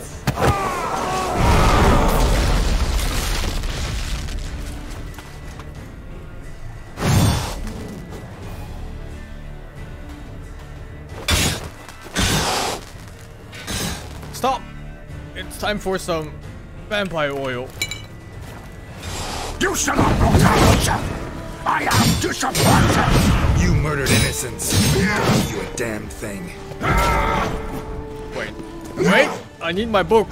Stop! It's time for some vampire oil. You shall not brought out. I am disappointed. You murdered innocents. You a damn thing. Wait. Wait! I need my book.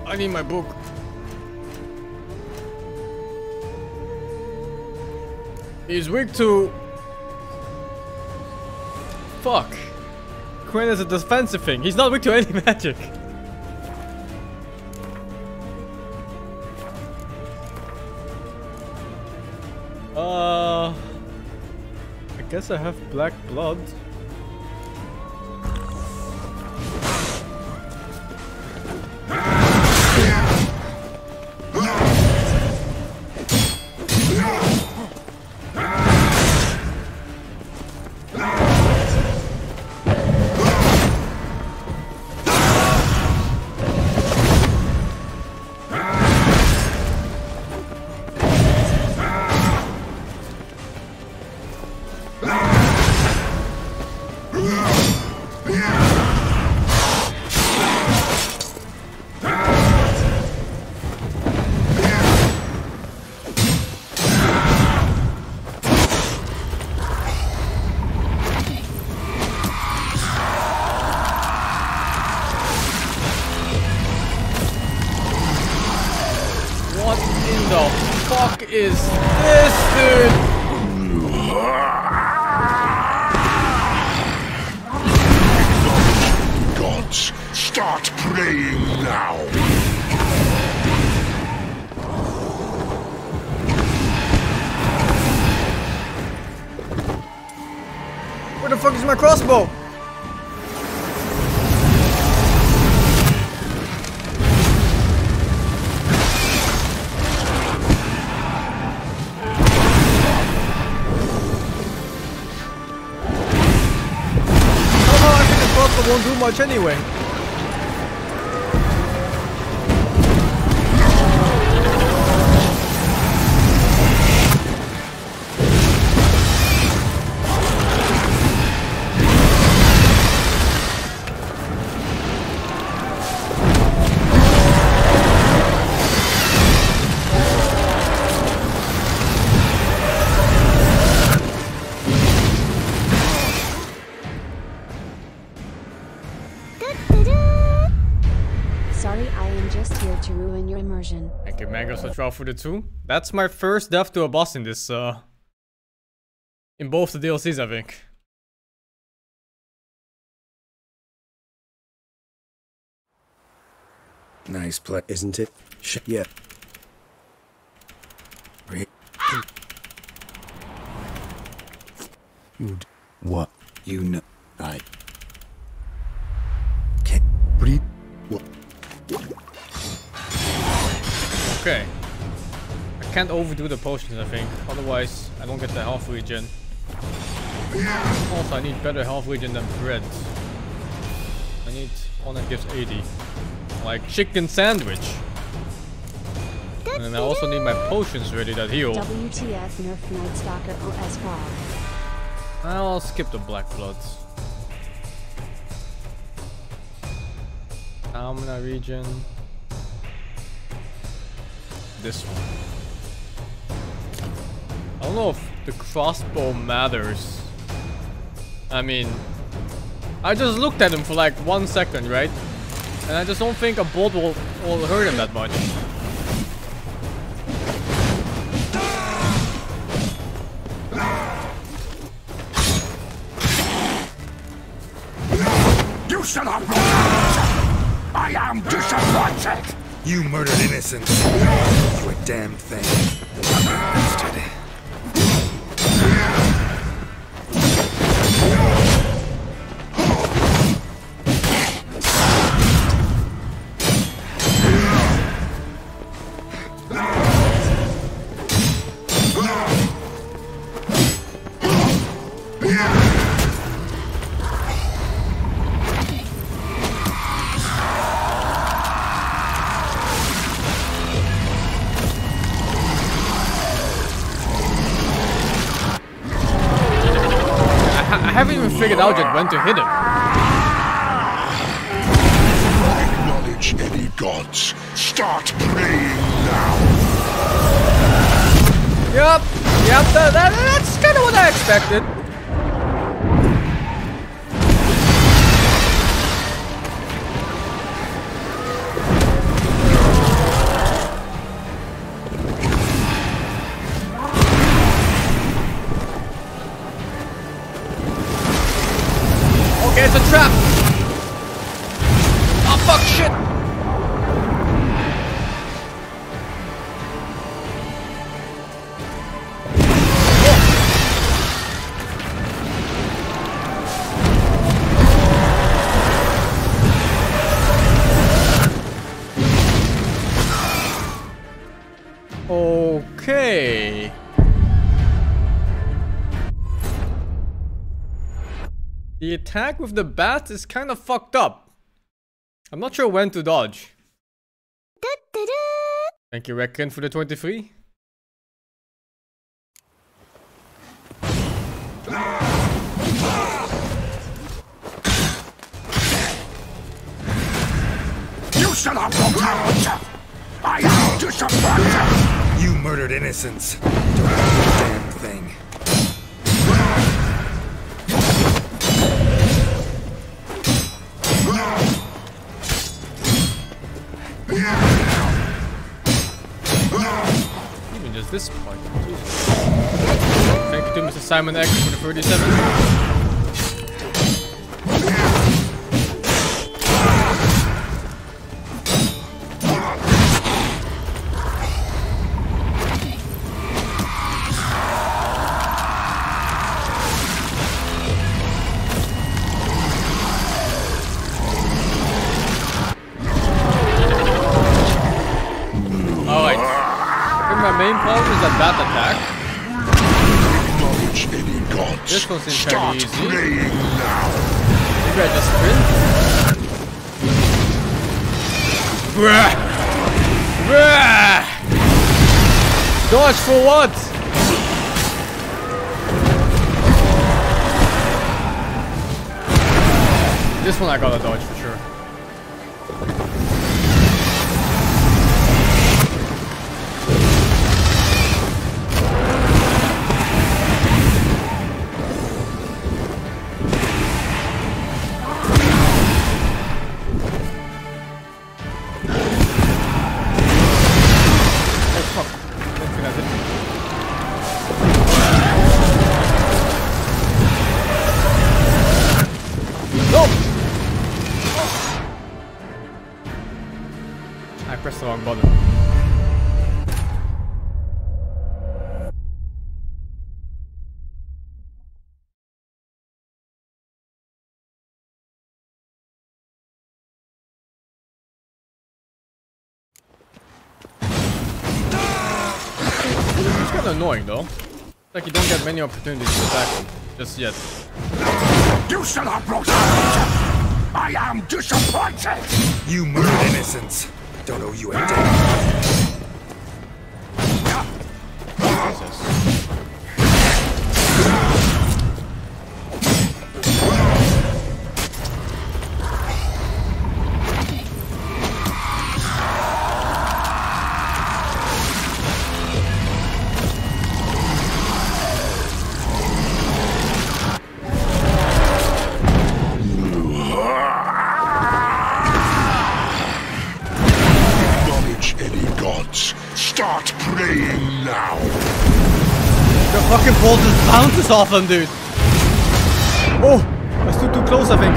I need my book. He's weak to... Fuck. Quinn is a defensive thing. He's not weak to any magic. I guess I have black blood. Is this, dude? Gods, start praying now. Where the fuck is my crossbow? Won't do much anyway. Thank you, Mangoes, for 12 for the 2. That's my first death to a boss in this, in both the DLCs, I think. Nice play, isn't it? Yeah. What? You know, I can't breathe. What? Okay. I can't overdo the potions, I think. Otherwise, I don't get the health regen. Also, I need better health regen than bread. I need one that gives 80. Like chicken sandwich. And then I also need my potions ready that heal. WTF Nerf Night Stalker OS Frog. I'll skip the black bloods. Stamina regen. This one. I don't know if the crossbow matters. I mean, I just looked at him for like 1 second, right? And I just don't think a bolt will hurt him that much. You shall not run! I am disappointed! You murdered innocents. You a damn thing. Bastard. I haven't even figured out yet when to hit him. gods, start praying now. Yep, that's kind of what I expected. Okay, it's a trap. Oh fuck, shit. Okay. The attack with the bat is kind of fucked up. I'm not sure when to dodge. Thank you, Reckon, for the 23. You shall not broke out! I am disappointed! You murdered innocents. Don't do a damn thing. Even just this part. Jesus. Thank you to Mr. Simon X for the 37. Main problem is that attack. This one seems kind of easy. Maybe I just sprint. Bruh. Bruh. Dodge for what? This one I gotta dodge for sure. Press the wrong button. It's kind of annoying though. Like you don't get many opportunities to attack him just yet. You shall not broke out! I am disappointed! You murdered innocents. Don't owe you a damn. Jesus. Start praying now. The fucking ball just bounces off him, dude. Oh, I stood too close, I think.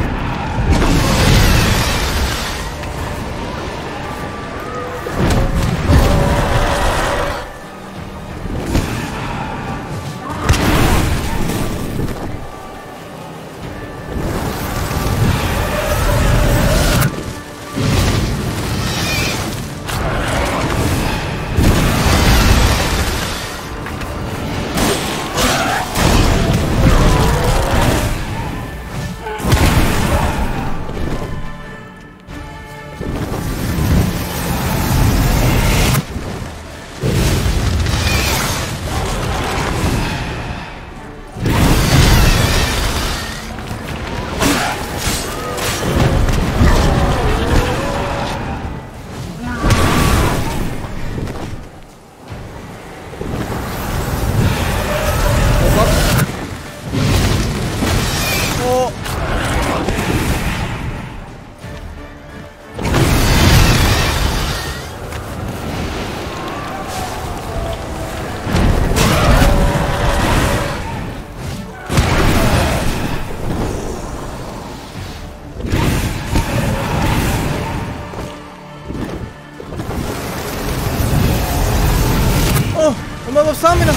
I'm out of stamina.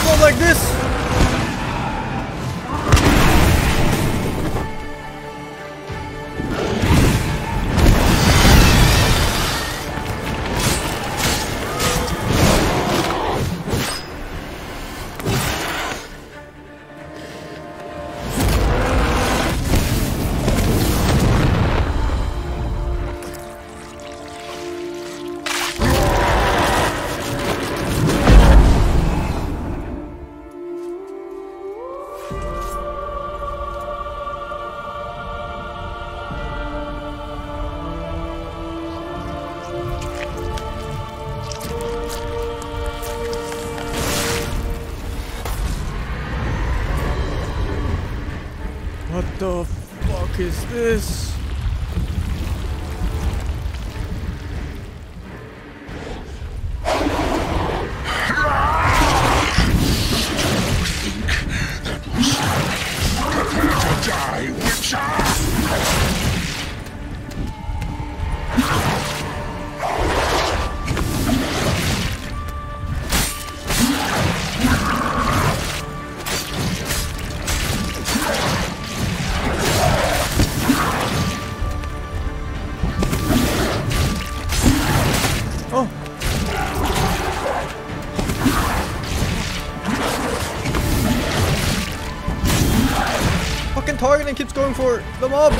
Not like this. What the fuck is this? Target and keeps going for the mob.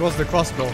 Was the crossbow.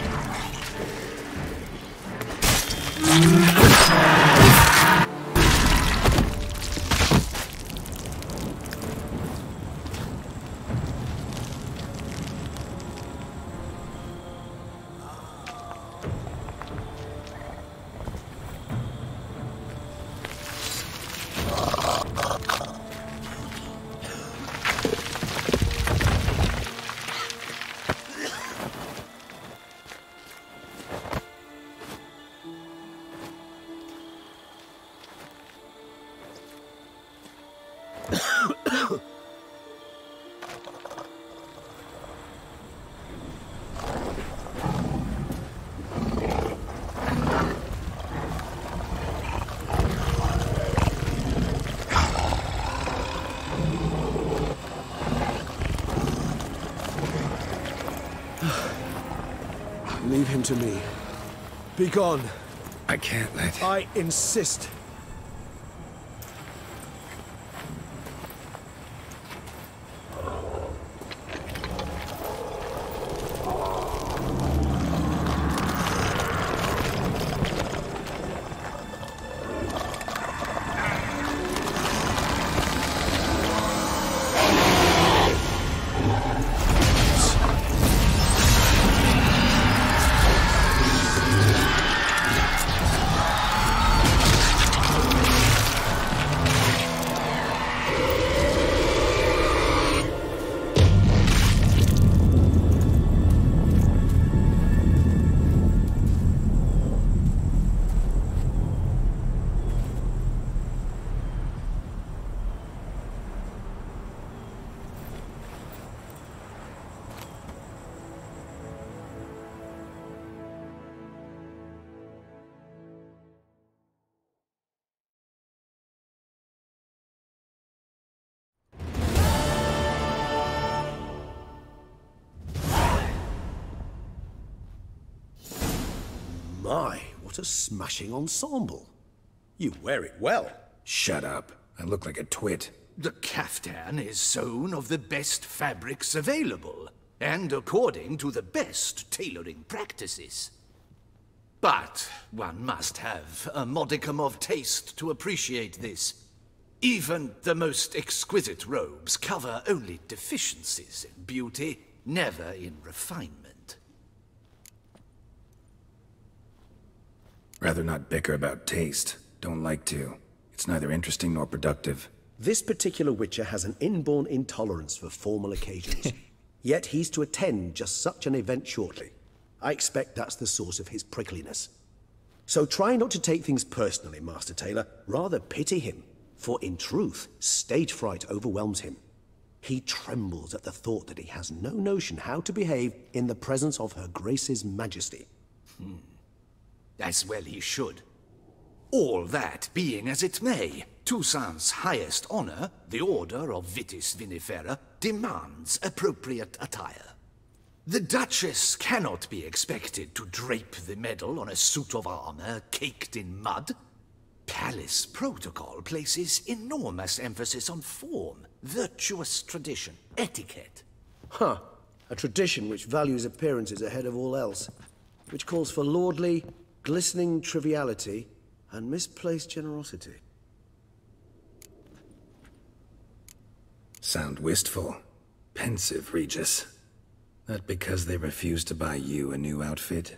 Leave him to me. Be gone. I can't let... I insist. My, what a smashing ensemble. You wear it well. Shut up. I look like a twit. The caftan is sewn of the best fabrics available, and according to the best tailoring practices. But one must have a modicum of taste to appreciate this. Even the most exquisite robes cover only deficiencies in beauty, never in refinement. Rather not bicker about taste. Don't like to. It's neither interesting nor productive. This particular Witcher has an inborn intolerance for formal occasions. Yet he's to attend just such an event shortly. I expect that's the source of his prickliness. So try not to take things personally, Master Tailor. Rather pity him. For in truth, stage fright overwhelms him. He trembles at the thought that he has no notion how to behave in the presence of Her Grace's Majesty. As well he should. All that being as it may, Toussaint's highest honor, the Order of Vitis Vinifera, demands appropriate attire. The Duchess cannot be expected to drape the medal on a suit of armor caked in mud. Palace protocol places enormous emphasis on form, virtuous tradition, etiquette. Huh. A tradition which values appearances ahead of all else. Which calls for lordly, glistening triviality and misplaced generosity. Sound wistful. Pensive, Regis. That because they refuse to buy you a new outfit?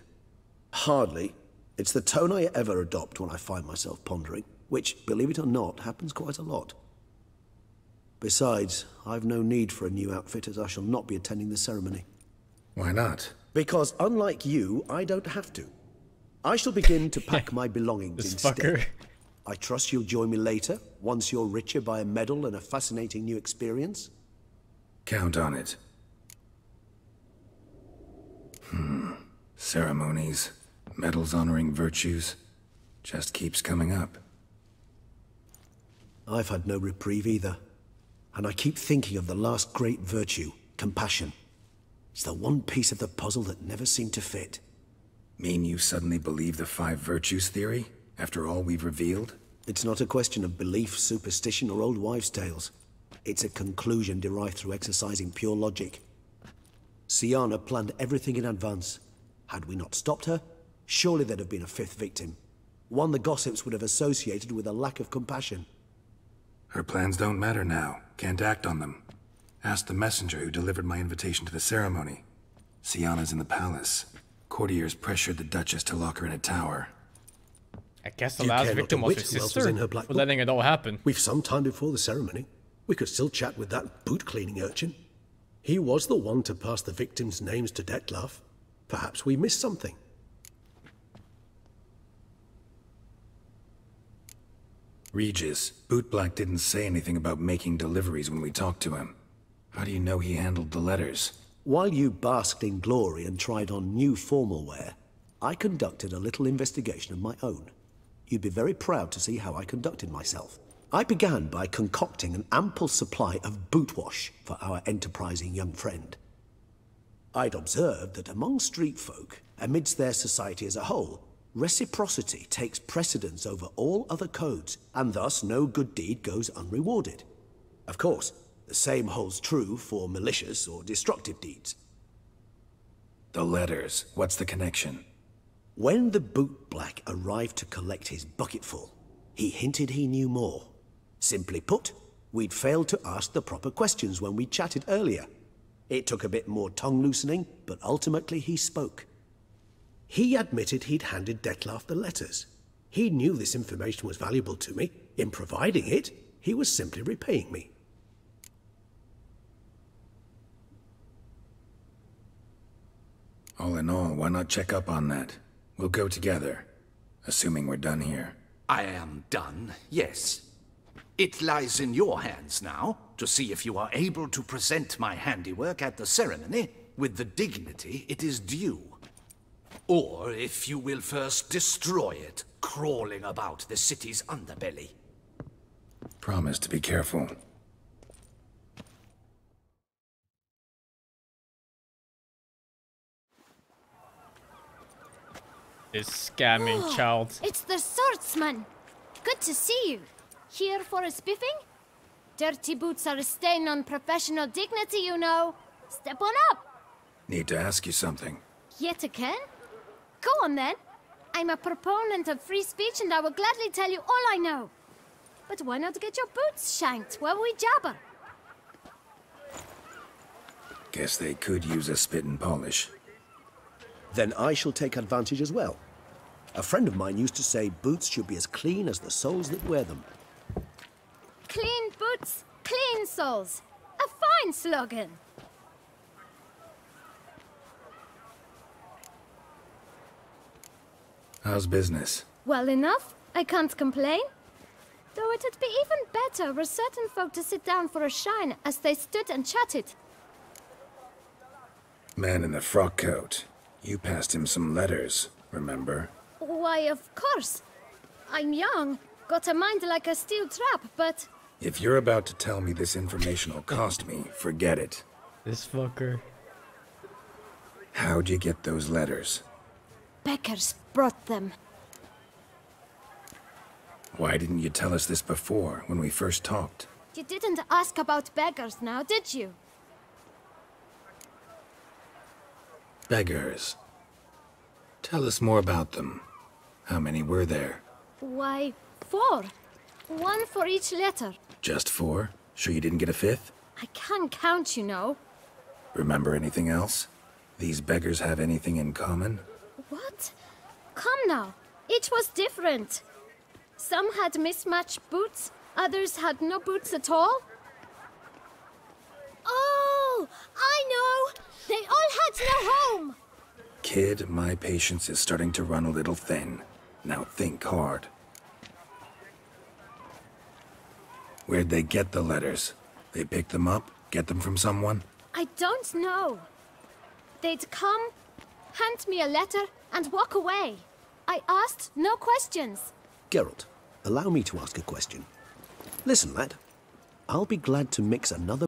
Hardly. It's the tone I ever adopt when I find myself pondering, which, believe it or not, happens quite a lot. Besides, I've no need for a new outfit as I shall not be attending the ceremony. Why not? Because unlike you, I don't have to. I shall begin to pack my belongings instead. Fucker. I trust you'll join me later, once you're richer by a medal and a fascinating new experience? Count on it. Ceremonies, medals honoring virtues, just keeps coming up. I've had no reprieve either. And I keep thinking of the last great virtue, compassion. It's the one piece of the puzzle that never seemed to fit. Mean you suddenly believe the 5 virtues theory, after all we've revealed? It's not a question of belief, superstition, or old wives' tales. It's a conclusion derived through exercising pure logic. Syanna planned everything in advance. Had we not stopped her, surely there'd have been a 5th victim. One the gossips would have associated with a lack of compassion. Her plans don't matter now. Can't act on them. Ask the messenger who delivered my invitation to the ceremony. Syanna's in the palace. Courtiers pressured the Duchess to lock her in a tower. I guess the last victim was her sister for letting it all happen. We've some time before the ceremony. We could still chat with that boot-cleaning urchin. He was the one to pass the victims' names to Dettlaff. Perhaps we missed something. Regis, Bootblack didn't say anything about making deliveries when we talked to him. How do you know he handled the letters? While you basked in glory and tried on new formal wear, I conducted a little investigation of my own. You'd be very proud to see how I conducted myself. I began by concocting an ample supply of boot wash for our enterprising young friend. I'd observed that among street folk, amidst their society as a whole, reciprocity takes precedence over all other codes, and thus no good deed goes unrewarded. Of course, the same holds true for malicious or destructive deeds. The letters, what's the connection? When the bootblack arrived to collect his bucketful, he hinted he knew more. Simply put, we'd failed to ask the proper questions when we chatted earlier. It took a bit more tongue-loosening, but ultimately he spoke. He admitted he'd handed Dettlaff the letters. He knew this information was valuable to me. In providing it, he was simply repaying me. All in all, why not check up on that? We'll go together, assuming we're done here. I am done, yes. It lies in your hands now to see if you are able to present my handiwork at the ceremony with the dignity it is due. Or if you will first destroy it, crawling about the city's underbelly. Promise to be careful. This scamming child. It's the swordsman. Good to see you. Here for a spiffing? Dirty boots are a stain on professional dignity, you know. Step on up. Need to ask you something. Yet again? Go on then. I'm a proponent of free speech and I will gladly tell you all I know. But why not get your boots shanked while we jabber? Guess they could use a spit and polish. Then I shall take advantage as well. A friend of mine used to say boots should be as clean as the soles that wear them. Clean boots, clean soles. A fine slogan. How's business? Well enough. I can't complain. Though it'd be even better for certain folk to sit down for a shine as they stood and chatted. Man in the frock coat. You passed him some letters, remember? Why, of course. I'm young, got a mind like a steel trap, but... If you're about to tell me this information will cost me, forget it. This fucker. How'd you get those letters? Beggars brought them. Why didn't you tell us this before, when we first talked? You didn't ask about beggars now, did you? Beggars. Tell us more about them. How many were there? Why, 4. 1 for each letter. Just 4? Sure you didn't get a 5th? I can't count, you know. Remember anything else? These beggars have anything in common? What? Come now. Each was different. Some had mismatched boots, others had no boots at all. Oh, I know! They all had no home! Kid, my patience is starting to run a little thin. Now think hard. Where'd they get the letters? They picked them up? Get them from someone? I don't know. They'd come, hand me a letter, and walk away. I asked no questions. Geralt, allow me to ask a question. Listen, lad. I'll be glad to mix another